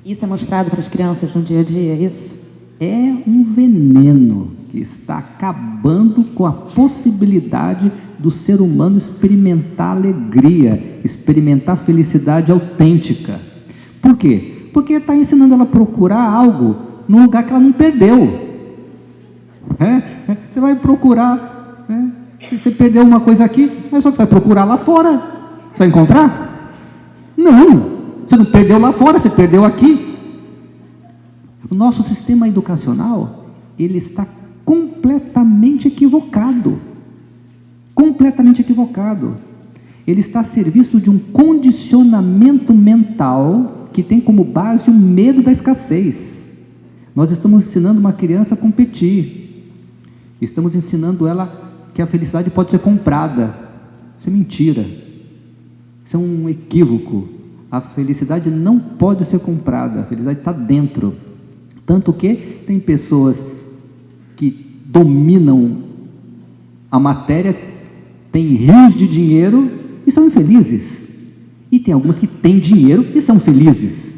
Isso é mostrado para as crianças no dia a dia, é isso? É um veneno que está acabando com a possibilidade do ser humano experimentar alegria, experimentar felicidade autêntica. Por quê? Porque está ensinando ela a procurar algo num lugar que ela não perdeu. Você vai procurar, se você perdeu uma coisa aqui, mas só que você vai procurar lá fora. Você vai encontrar? Não, você não perdeu lá fora, você perdeu aqui. O nosso sistema educacional, ele está completamente equivocado. Completamente equivocado. Ele está a serviço de um condicionamento mental que tem como base o medo da escassez. Nós estamos ensinando uma criança a competir. Estamos ensinando ela que a felicidade pode ser comprada. Isso é mentira. Isso é um equívoco. A felicidade não pode ser comprada. A felicidade está dentro. Tanto que tem pessoas que dominam a matéria, têm rios de dinheiro e são infelizes. E tem algumas que têm dinheiro e são felizes.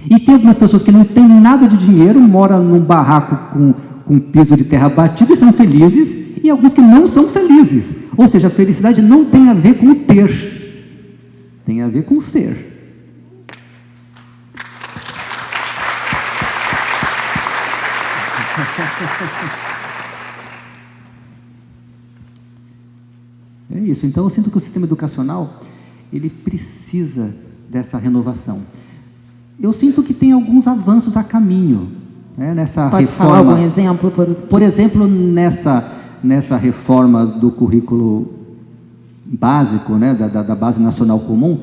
E tem algumas pessoas que não têm nada de dinheiro, moram num barraco com um piso de terra batida e são felizes, e alguns que não são felizes. Ou seja, a felicidade não tem a ver com o ter, tem a ver com o ser. É isso. Então eu sinto que o sistema educacional, ele precisa dessa renovação. Eu sinto que tem alguns avanços a caminho, nessa Pode reforma. falar algum exemplo? Por exemplo, nessa reforma do currículo básico, da Base Nacional Comum,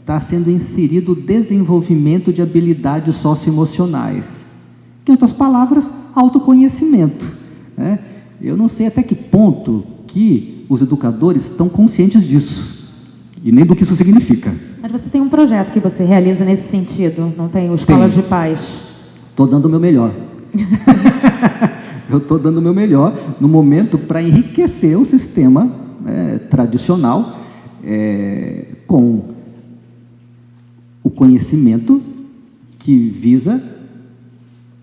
está sendo inserido o desenvolvimento de habilidades socioemocionais. Em outras palavras, autoconhecimento. Eu não sei até que ponto que os educadores estão conscientes disso, e nem do que isso significa. Mas você tem um projeto que você realiza nesse sentido, não tem? O Escola de Paz. Estou dando o meu melhor. Eu estou dando o meu melhor no momento para enriquecer o sistema tradicional com o conhecimento que visa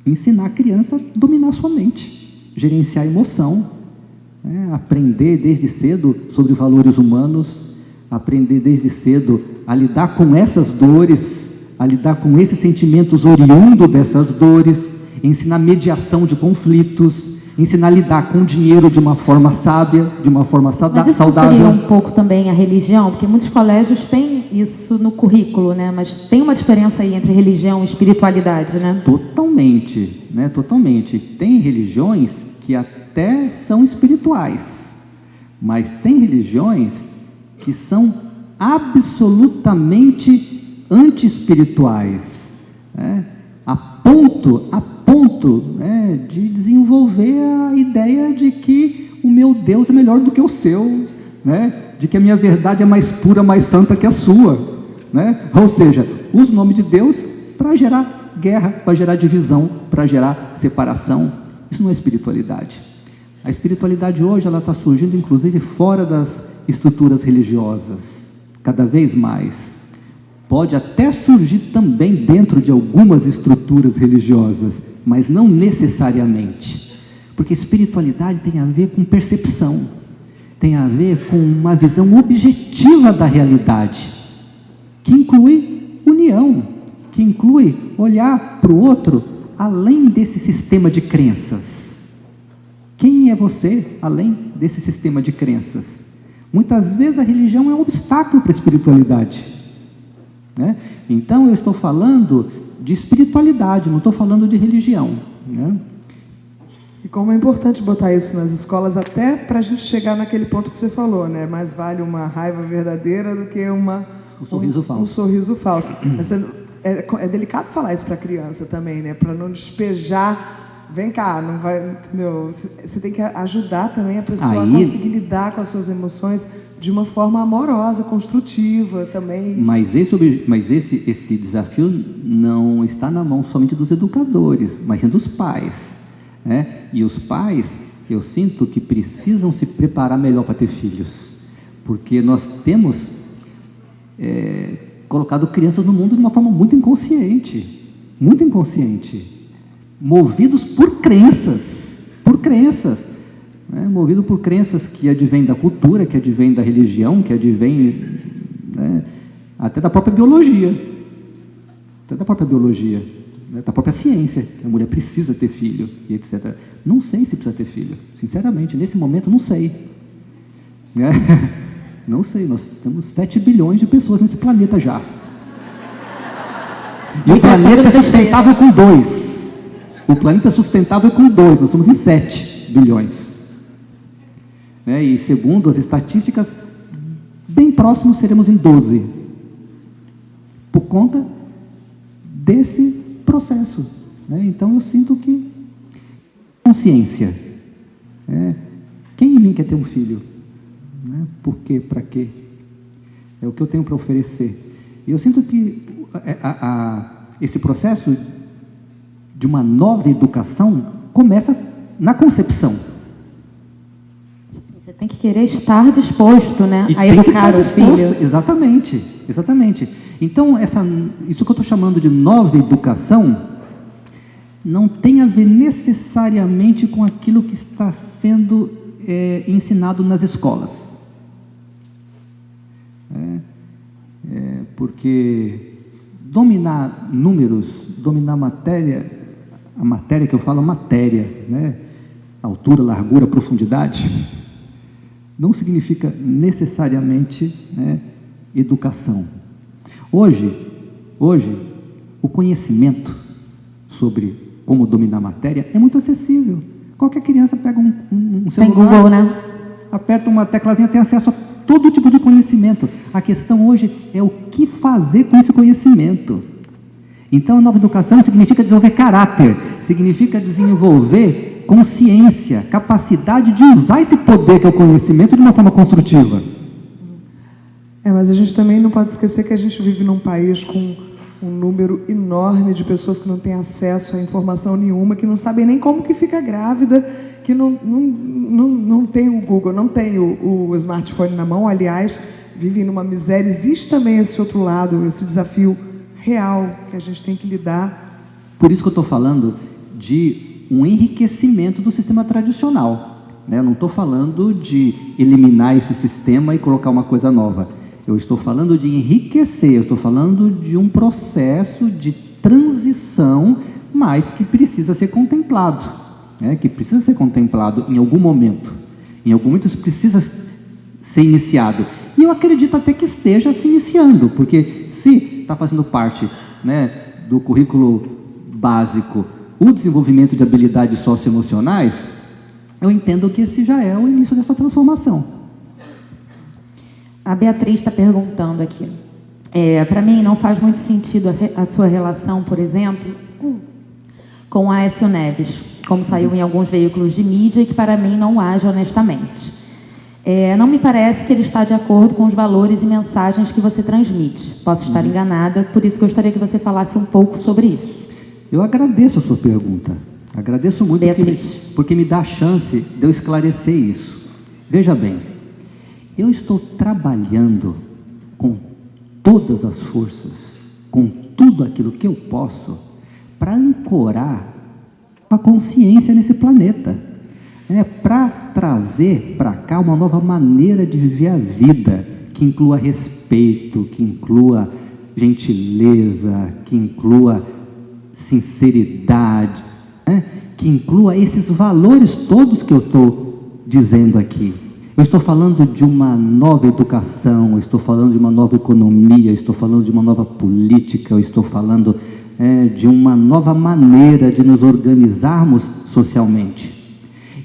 ensinar a criança a dominar sua mente, gerenciar a emoção, aprender desde cedo sobre valores humanos, aprender desde cedo a lidar com essas dores, a lidar com esses sentimentos oriundos dessas dores, ensinar mediação de conflitos, ensinar a lidar com o dinheiro de uma forma sábia, de uma forma Mas isso saudável. seria um pouco também a religião, porque muitos colégios têm isso no currículo, mas tem uma diferença aí entre religião e espiritualidade, Totalmente, totalmente. Tem religiões que até são espirituais, mas tem religiões que são absolutamente anti-espirituais, a ponto de desenvolver a ideia de que o meu Deus é melhor do que o seu, de que a minha verdade é mais pura, mais santa que a sua, ou seja, usa o nome de Deus para gerar guerra, para gerar divisão, para gerar separação. Isso não é espiritualidade. A espiritualidade hoje ela está surgindo inclusive fora das estruturas religiosas, cada vez mais. Pode até surgir também dentro de algumas estruturas religiosas, mas não necessariamente, porque espiritualidade tem a ver com percepção, tem a ver com uma visão objetiva da realidade, que inclui união, que inclui olhar para o outro além desse sistema de crenças. Quem é você além desse sistema de crenças? Muitas vezes a religião é um obstáculo para a espiritualidade. Então eu estou falando de espiritualidade, não estou falando de religião. E como é importante botar isso nas escolas, até para a gente chegar naquele ponto que você falou, mais vale uma raiva verdadeira do que um sorriso falso. Um sorriso falso. Mas é delicado falar isso para a criança também, para não despejar. Vem cá, não vai, entendeu? Você tem que ajudar também a pessoa a conseguir lidar com as suas emoções de uma forma amorosa, construtiva também. Mas esse desafio não está na mão somente dos educadores, mas sim dos pais. E os pais, eu sinto que precisam se preparar melhor para ter filhos, porque nós temos colocado crianças no mundo de uma forma muito inconsciente, movidos por crenças, por crenças, né? Movido por crenças que advêm da cultura, que advêm da religião, que advêm, né, até da própria biologia, né, da própria ciência, que a mulher precisa ter filho, e etc. Não sei se precisa ter filho, sinceramente, nesse momento não sei. Né? Não sei, nós temos 7 bilhões de pessoas nesse planeta já. E o planeta é sustentável com 2. O planeta é sustentável com 2, nós somos em 7 bilhões. Né? E segundo as estatísticas, bem próximos seremos em 12. Por conta desse processo. Né? Então eu sinto que consciência. Quem em mim quer ter um filho? Né? Por quê? Para quê? É o que eu tenho para oferecer. E eu sinto que esse processo de uma nova educação começa na concepção. Você tem que querer estar disposto, né, E a educar o filho. Exatamente, exatamente. Então, isso que eu estou chamando de nova educação não tem a ver necessariamente com aquilo que está sendo ensinado nas escolas. Porque dominar números, dominar matéria, a matéria que eu falo é matéria, né? Altura, largura, profundidade, não significa necessariamente, né, educação. Hoje, o conhecimento sobre como dominar a matéria é muito acessível. Qualquer criança pega um celular, Tem Google, né? aperta uma teclazinha, tem acesso a todo tipo de conhecimento. A questão hoje é o que fazer com esse conhecimento. Então, a nova educação significa desenvolver caráter, significa desenvolver consciência, capacidade de usar esse poder que é o conhecimento de uma forma construtiva. Mas a gente também não pode esquecer que a gente vive num país com um número enorme de pessoas que não têm acesso a informação nenhuma, que não sabem nem como que fica grávida, que não tem o Google, não tem o smartphone na mão, aliás, vivem numa miséria. Existe também esse outro lado, esse desafio real que a gente tem que lidar. Por isso que eu estou falando de um enriquecimento do sistema tradicional, né? Eu não estou falando de eliminar esse sistema e colocar uma coisa nova. Eu estou falando de enriquecer, eu estou falando de um processo de transição, mas que precisa ser contemplado, né? Que precisa ser contemplado em algum momento. Em algum momento isso precisa ser iniciado. E eu acredito até que esteja se iniciando, porque se está fazendo parte, né, do currículo básico o desenvolvimento de habilidades socioemocionais, eu entendo que esse já é o início dessa transformação. A Beatriz está perguntando aqui. Para mim, não faz muito sentido a sua relação, por exemplo, com a Aécio Neves, como saiu em alguns veículos de mídia e que para mim não age honestamente. Não me parece que ele está de acordo com os valores e mensagens que você transmite. Posso estar enganada, por isso gostaria que você falasse um pouco sobre isso. Eu agradeço a sua pergunta. Agradeço muito porque me dá a chance de eu esclarecer isso. Veja bem, eu estou trabalhando com todas as forças, com tudo aquilo que eu posso, para ancorar a consciência nesse planeta, para trazer para cá uma nova maneira de viver a vida, que inclua respeito, que inclua gentileza, que inclua sinceridade, que inclua esses valores todos que eu estou dizendo aqui. Eu estou falando de uma nova educação, eu estou falando de uma nova economia, eu estou falando de uma nova política, eu estou falando de uma nova maneira de nos organizarmos socialmente.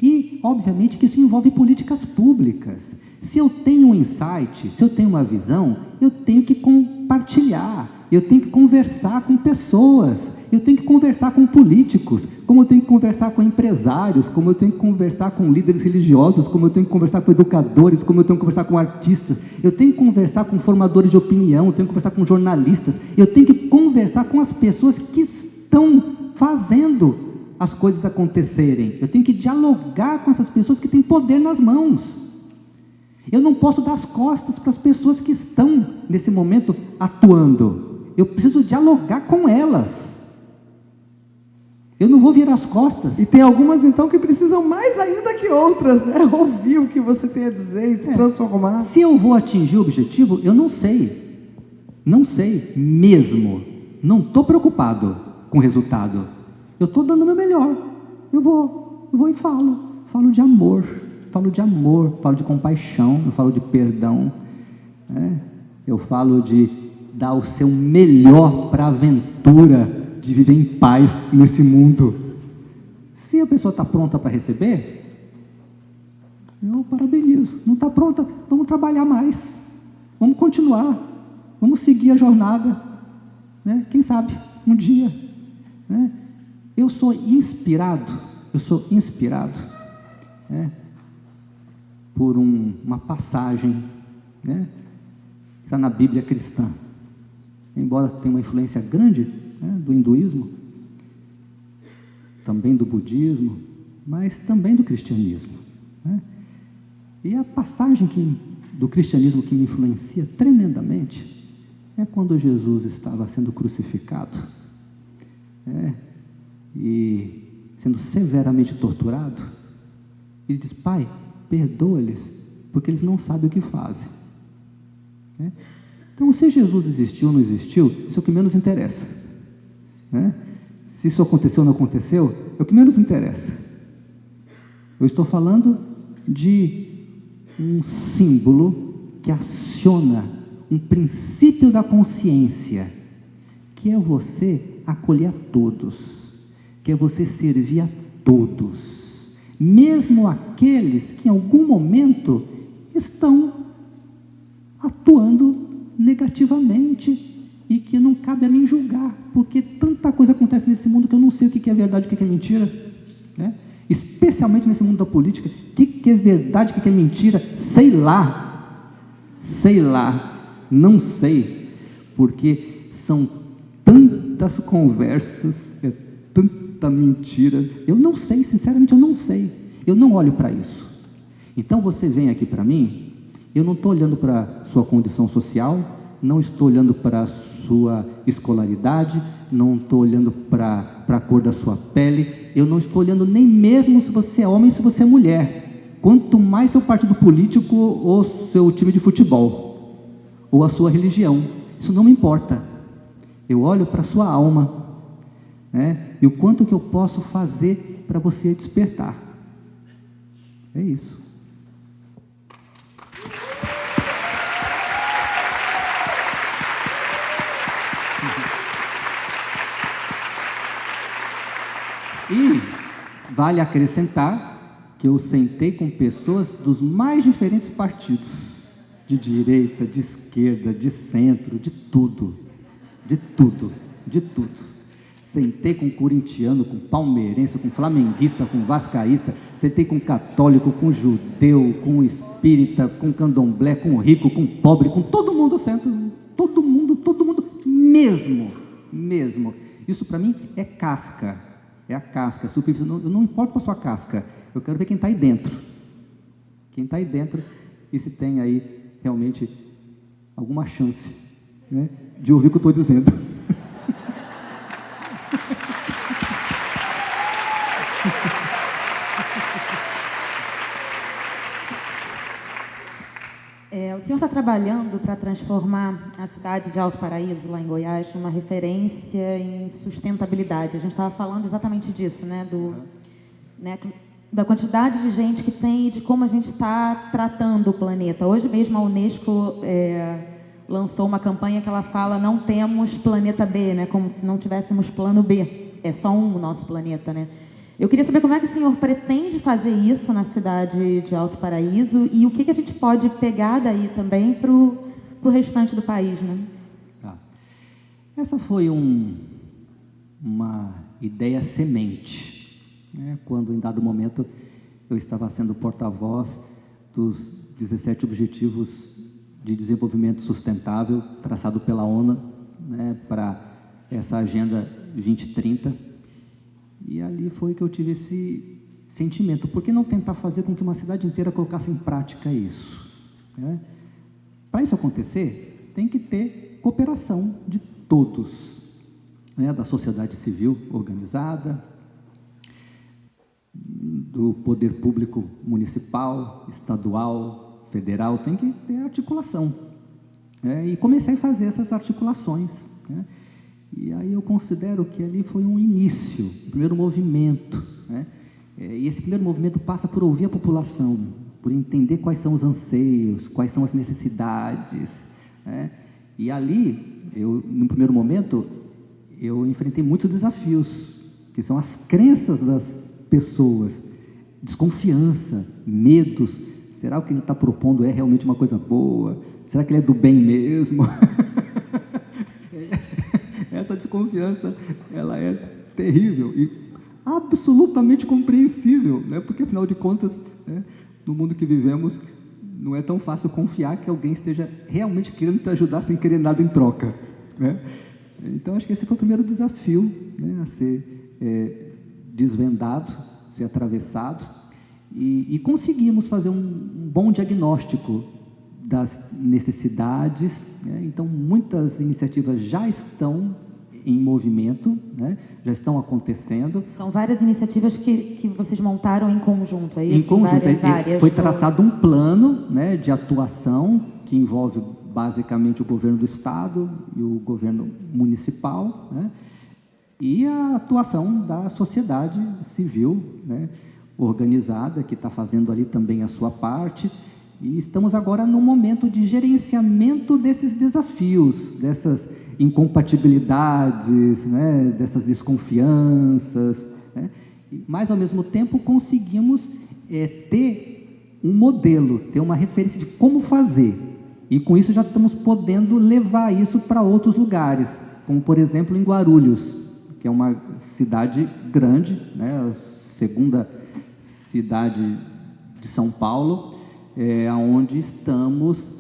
E, obviamente, que isso envolve políticas públicas. Se eu tenho um insight, se eu tenho uma visão, eu tenho que compartilhar, eu tenho que conversar com pessoas, eu tenho que conversar com políticos, como eu tenho que conversar com empresários, como eu tenho que conversar com líderes religiosos, como eu tenho que conversar com educadores, como eu tenho que conversar com artistas, eu tenho que conversar com formadores de opinião, eu tenho que conversar com jornalistas, eu tenho que conversar com as pessoas que estão fazendo as coisas acontecerem, eu tenho que dialogar com essas pessoas que têm poder nas mãos. Eu não posso dar as costas para as pessoas que estão, nesse momento, atuando. Eu preciso dialogar com elas. Eu não vou virar as costas. E tem algumas, então, que precisam mais ainda que outras, né? Ouvir o que você tem a dizer e se transformar. Se eu vou atingir o objetivo, eu não sei. Não sei mesmo. Não estou preocupado com o resultado. Eu estou dando o meu melhor. Eu vou e falo. Falo de amor, falo de compaixão, eu falo de perdão, né? Eu falo de dar o seu melhor para a aventura de viver em paz nesse mundo. Se a pessoa está pronta para receber, eu parabenizo. Não está pronta, vamos trabalhar mais, vamos continuar, vamos seguir a jornada, né? Quem sabe, um dia, né? Eu sou inspirado, por uma passagem, né, que está na Bíblia cristã, embora tenha uma influência grande, né, do hinduísmo, também do budismo, mas também do cristianismo, né? E a passagem do cristianismo que me influencia tremendamente é quando Jesus estava sendo crucificado, né, e sendo severamente torturado. Ele diz: Pai, perdoa-lhes, porque eles não sabem o que fazem, né? Então, se Jesus existiu ou não existiu, isso é o que menos interessa, né? Se isso aconteceu ou não aconteceu, é o que menos interessa. Eu estou falando de um símbolo que aciona um princípio da consciência, que é você acolher a todos, que é você servir a todos, mesmo aqueles que em algum momento estão atuando negativamente e que não cabe a mim julgar, porque tanta coisa acontece nesse mundo que eu não sei o que é verdade e o que é mentira, né? Especialmente nesse mundo da política, o que é verdade e o que é mentira, sei lá, não sei, porque são tantas conversas, tanta mentira, eu não sei, sinceramente eu não sei, eu não olho para isso. Então você vem aqui para mim, eu não estou olhando para a sua condição social, não estou olhando para a sua escolaridade, não estou olhando para a cor da sua pele, eu não estou olhando nem mesmo se você é homem, se você é mulher, quanto mais seu partido político ou seu time de futebol, ou a sua religião, isso não me importa. Eu olho para a sua alma, né? E o quanto que eu posso fazer para você despertar. É isso. E vale acrescentar que eu sentei com pessoas dos mais diferentes partidos, de direita, de esquerda, de centro, de tudo. Sentei com corintiano, com palmeirense, com flamenguista, com vascaísta, sentei com católico, com judeu, com espírita, com candomblé, com rico, com pobre, com todo mundo eu sento, todo mundo mesmo. Isso para mim é casca, é a casca, superfície. Eu não importo para a sua casca, eu quero ver quem está aí dentro. E se tem aí realmente alguma chance, né, de ouvir o que eu estou dizendo. O senhor está trabalhando para transformar a cidade de Alto Paraíso, lá em Goiás, numa referência em sustentabilidade. A gente estava falando exatamente disso, né? Da quantidade de gente que tem e de como a gente está tratando o planeta. Hoje mesmo a Unesco lançou uma campanha que ela fala: não temos planeta B, né? Como se não tivéssemos plano B. É só um o nosso planeta, né? Eu queria saber como é que o senhor pretende fazer isso na cidade de Alto Paraíso e o que a gente pode pegar daí também para o restante do país, né? Tá. Essa foi uma ideia semente, né? Quando, em dado momento, eu estava sendo porta-voz dos 17 Objetivos de Desenvolvimento Sustentável traçado pela ONU, né, para essa Agenda 2030. E ali foi que eu tive esse sentimento: por que não tentar fazer com que uma cidade inteira colocasse em prática isso, né? Para isso acontecer, tem que ter cooperação de todos, né? Da sociedade civil organizada, do poder público municipal, estadual, federal, tem que ter articulação. E comecei a fazer essas articulações, né? E aí eu considero que ali foi um início, um primeiro movimento, né? E esse primeiro movimento passa por ouvir a população, por entender quais são os anseios, quais são as necessidades, né? E ali, no primeiro momento, eu enfrentei muitos desafios, que são as crenças das pessoas, desconfiança, medos. Será que o que ele está propondo é realmente uma coisa boa? Será que ele é do bem mesmo? Essa desconfiança, ela é terrível e absolutamente compreensível, né? Porque, afinal de contas, né, no mundo que vivemos, não é tão fácil confiar que alguém esteja realmente querendo te ajudar sem querer nada em troca, né? Então, acho que esse foi o primeiro desafio, né, a ser desvendado, ser atravessado, e conseguimos fazer um bom diagnóstico das necessidades, né? Então, muitas iniciativas já estão em movimento, né? Já estão acontecendo. São várias iniciativas que vocês montaram em conjunto, é isso? Em conjunto, várias áreas foi traçado um plano, né, de atuação que envolve basicamente o governo do estado e o governo municipal, né, e a atuação da sociedade civil, né, organizada, que está fazendo ali também a sua parte. E estamos agora no momento de gerenciamento desses desafios, dessas incompatibilidades, né, dessas desconfianças, né, mas, ao mesmo tempo, conseguimos ter um modelo, ter uma referência de como fazer, e com isso já estamos podendo levar isso para outros lugares, como, por exemplo, em Guarulhos, que é uma cidade grande, né, a segunda cidade de São Paulo, onde estamos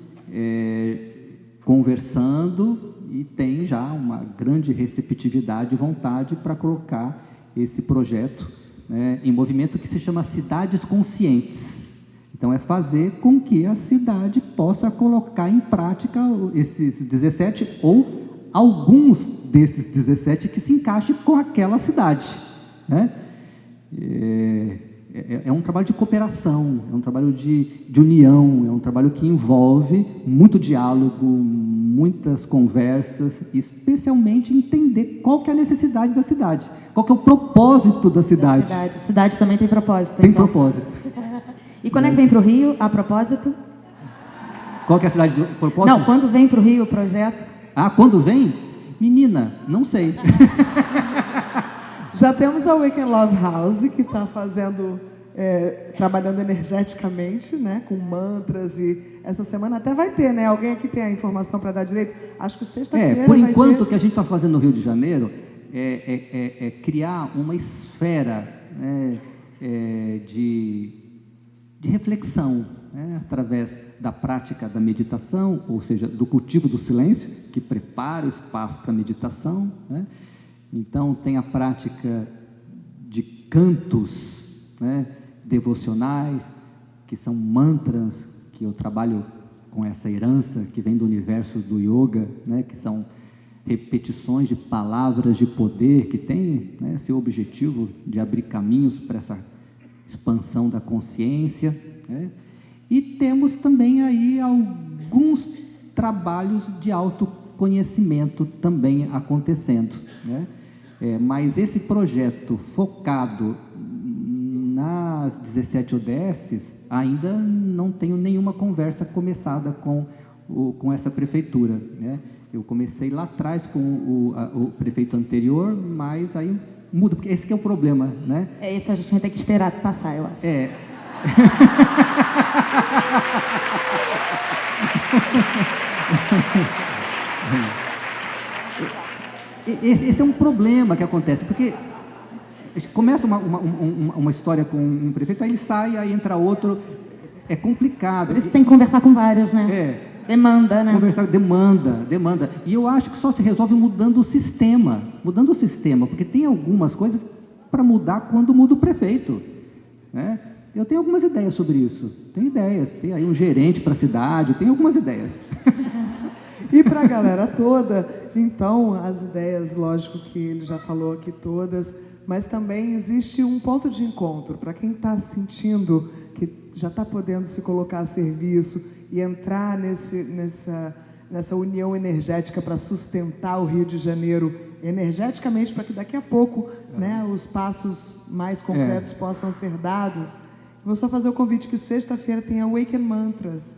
conversando e tem já uma grande receptividade e vontade para colocar esse projeto, né, em movimento, que se chama Cidades Conscientes. Então, é fazer com que a cidade possa colocar em prática esses 17 ou alguns desses 17 que se encaixem com aquela cidade, né? É um trabalho de cooperação, é um trabalho de união, é um trabalho que envolve muito diálogo, muitas conversas, especialmente entender qual que é a necessidade da cidade, qual que é o propósito da cidade. A cidade também tem propósito. Tem então. propósito. E quando é que vem para o Rio, a propósito? Qual que é a cidade do propósito? Não, quando vem para o Rio o projeto? Ah, quando vem? Menina, não sei. Já temos a Weekend Love House, que está fazendo, trabalhando energeticamente, né, com mantras, e essa semana até vai ter, né? Alguém aqui tem a informação para dar direito? Acho que sexta-feira por vai enquanto, ter. o que a gente está fazendo no Rio de Janeiro é criar uma esfera, né, de reflexão, né, através da prática da meditação, ou seja, do cultivo do silêncio, que prepara o espaço para a meditação, né? Então, tem a prática de cantos, né, devocionais, que são mantras, que eu trabalho com essa herança que vem do universo do yoga, né, que são repetições de palavras de poder, que tem, né, esse objetivo de abrir caminhos para essa expansão da consciência, né? E temos também aí alguns trabalhos de autoconhecimento também acontecendo, né? Mas esse projeto focado nas 17 ODSs, ainda não tenho nenhuma conversa começada com essa prefeitura, né? Eu comecei lá atrás com o prefeito anterior, mas aí muda, porque esse que é o problema, né? Isso a gente vai ter que esperar passar, eu acho. Esse é um problema que acontece, porque começa uma história com um prefeito, aí ele sai, aí entra outro, é complicado. Por isso tem que conversar com vários, né? Demanda, né? Conversar, demanda. E eu acho que só se resolve mudando o sistema, porque tem algumas coisas para mudar quando muda o prefeito, né? Eu tenho algumas ideias sobre isso, tem aí um gerente para a cidade, tem algumas ideias. E para a galera toda, então, as ideias, lógico que ele já falou aqui todas, mas também existe um ponto de encontro para quem está sentindo que já está podendo se colocar a serviço e entrar nessa união energética para sustentar o Rio de Janeiro energeticamente, para que daqui a pouco, né, os passos mais concretos possam ser dados. Vou só fazer o convite que sexta-feira tem Awaken Mantras,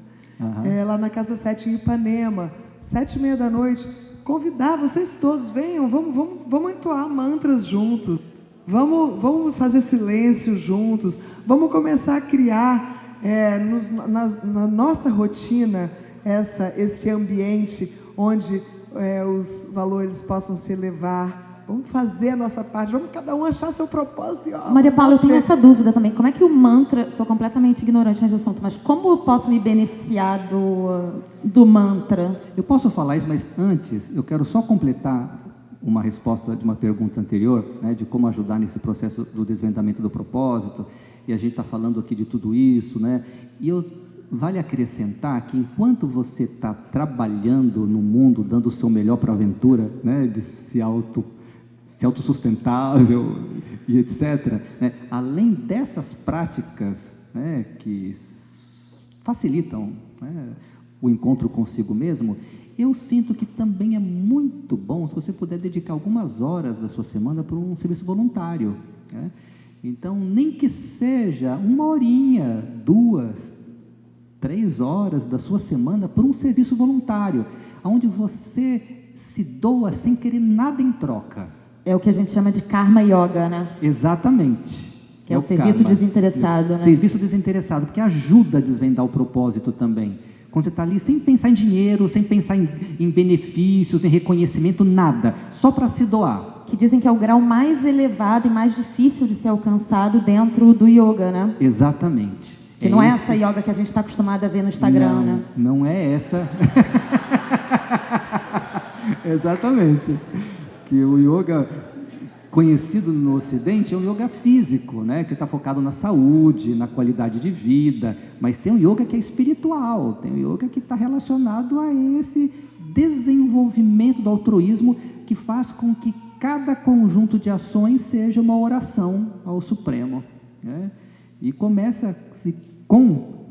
lá na Casa 7 em Ipanema, 7h30 da noite. Convidar vocês todos, venham, vamos entoar mantras juntos, vamos fazer silêncio juntos, vamos começar a criar na nossa rotina esse ambiente onde os valores possam se elevar. Vamos fazer a nossa parte, vamos cada um achar seu propósito. Maria Paula, eu tenho essa dúvida também. Como é que o mantra, sou completamente ignorante nesse assunto, mas como eu posso me beneficiar do mantra? Eu posso falar isso, mas antes eu quero só completar uma resposta de uma pergunta anterior, né, de como ajudar nesse processo do desvendamento do propósito, e a gente está falando aqui de tudo isso, né? E vale acrescentar que enquanto você está trabalhando no mundo, dando o seu melhor para a aventura, né, de ser autossustentável e etc., né, além dessas práticas, né, que facilitam, né, o encontro consigo mesmo, eu sinto que também é muito bom se você puder dedicar algumas horas da sua semana para um serviço voluntário, né? Então, nem que seja 1 horinha, 2, 3 horas da sua semana para um serviço voluntário, onde você se doa sem querer nada em troca. É o que a gente chama de karma yoga, né? Exatamente. Que é o serviço desinteressado, né? Serviço desinteressado, porque ajuda a desvendar o propósito também. Quando você está ali sem pensar em dinheiro, sem pensar em benefícios, em reconhecimento, nada. Só para se doar. Que dizem que é o grau mais elevado e mais difícil de ser alcançado dentro do yoga, né? Exatamente. Que não é essa yoga que a gente está acostumado a ver no Instagram, né? Não é essa. Exatamente. Que o yoga conhecido no Ocidente é um yoga físico, né? Que está focado na saúde, na qualidade de vida, mas tem um yoga que é espiritual, tem um yoga que está relacionado a esse desenvolvimento do altruísmo que faz com que cada conjunto de ações seja uma oração ao Supremo, né? E começa-se com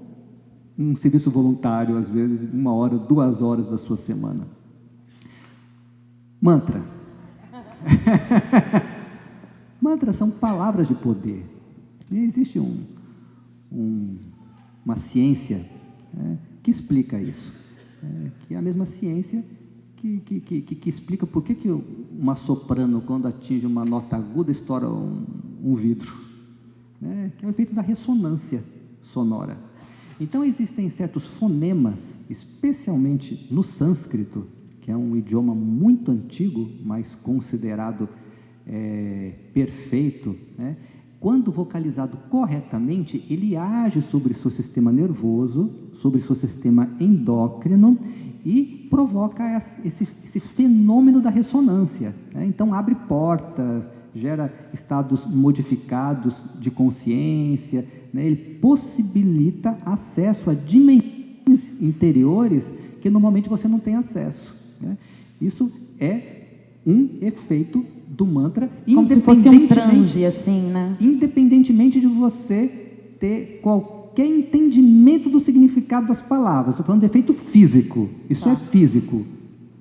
um serviço voluntário, às vezes 1 hora, 2 horas da sua semana. Mantra. Mantras são palavras de poder. E existe uma ciência, né, que explica isso, que é a mesma ciência que explica por que uma soprano, quando atinge uma nota aguda, estoura um vidro, né, que é o efeito da ressonância sonora. Então existem certos fonemas, especialmente no sânscrito, que é um idioma muito antigo, mas considerado perfeito, né? Quando vocalizado corretamente, ele age sobre o seu sistema nervoso, sobre o seu sistema endócrino e provoca esse fenômeno da ressonância, né? Então abre portas, gera estados modificados de consciência, né? Ele possibilita acesso a dimensões interiores que normalmente você não tem acesso, né? Isso é um efeito do mantra, como se fosse um transe, assim, né? Independentemente de você ter qualquer entendimento do significado das palavras. Estou falando de efeito físico. Isso é físico,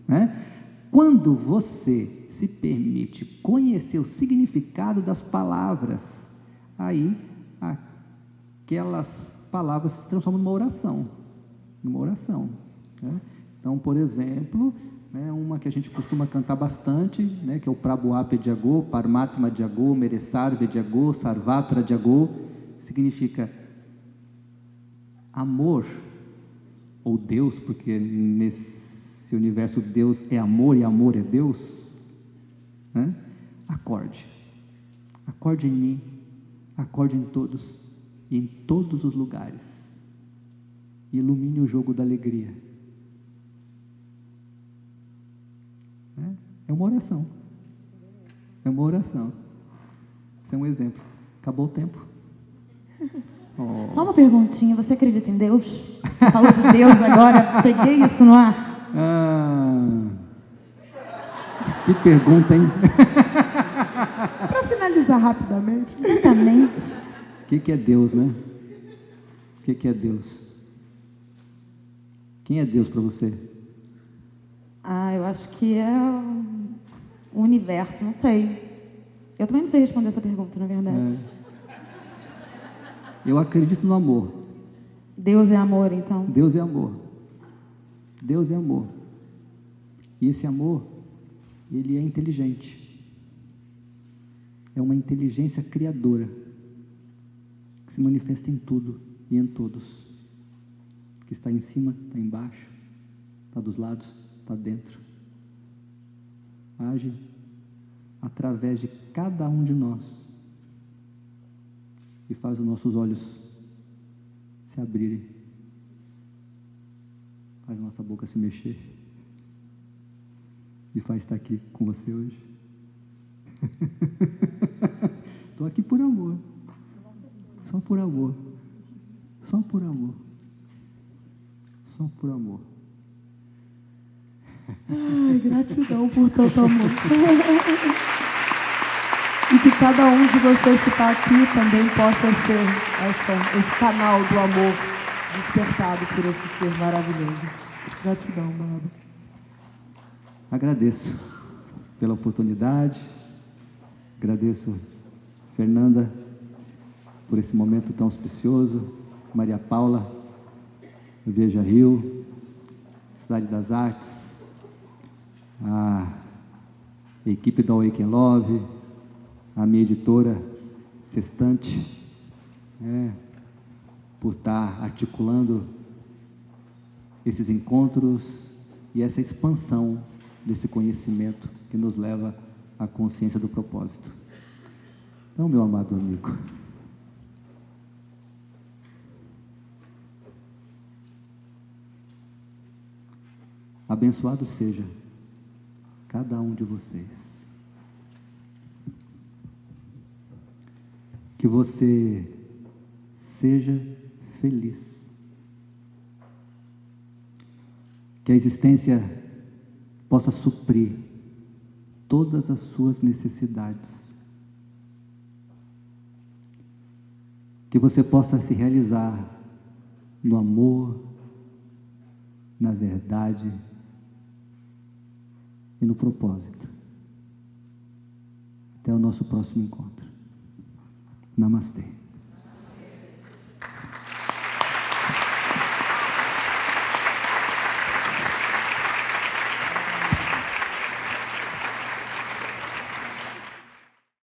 né? Quando você se permite conhecer o significado das palavras, aí aquelas palavras se transformam numa oração. Né? Então, por exemplo, né, uma que a gente costuma cantar bastante, né, que é o Prabhuapa Jago, Paramatma Jago, Meresarve Jago, Sarvatra Jago, significa amor, ou Deus, porque nesse universo Deus é amor e amor é Deus, né? Acorde em mim, acorde em todos e em todos os lugares, ilumine o jogo da alegria. É uma oração. Isso é um exemplo. Acabou o tempo. Oh. Só uma perguntinha, você acredita em Deus? Você falou de Deus agora, peguei isso no ar. Que pergunta, hein? Para finalizar rapidamente. Exatamente. O que é Deus, né? O que é Deus? Quem é Deus para você? Eu acho que é o universo, não sei. Eu também não sei responder essa pergunta, na verdade. Eu acredito no amor. Deus é amor, então? Deus é amor. Deus é amor. E esse amor, ele é inteligente. É uma inteligência criadora que se manifesta em tudo e em todos. Que está em cima, está embaixo, está dos lados, está dentro. Age através de cada um de nós e faz os nossos olhos se abrirem, faz a nossa boca se mexer e faz estar aqui com você hoje. Estou aqui por amor, só por amor, só por amor, só por amor. Ai, gratidão por tanto amor. E que cada um de vocês que está aqui também possa ser esse canal do amor despertado por esse ser maravilhoso. Gratidão, Bárbara. Agradeço pela oportunidade, agradeço, Fernanda, por esse momento tão auspicioso, Maria Paula, Veja Rio, Cidade das Artes, a equipe do Awaken Love, a minha editora Sextante, por estar articulando esses encontros e essa expansão desse conhecimento que nos leva à consciência do propósito. Então, meu amado amigo, abençoado seja cada um de vocês. Que você seja feliz. Que a existência possa suprir todas as suas necessidades. Que você possa se realizar no amor, na verdade e no propósito. Até o nosso próximo encontro. Namastê.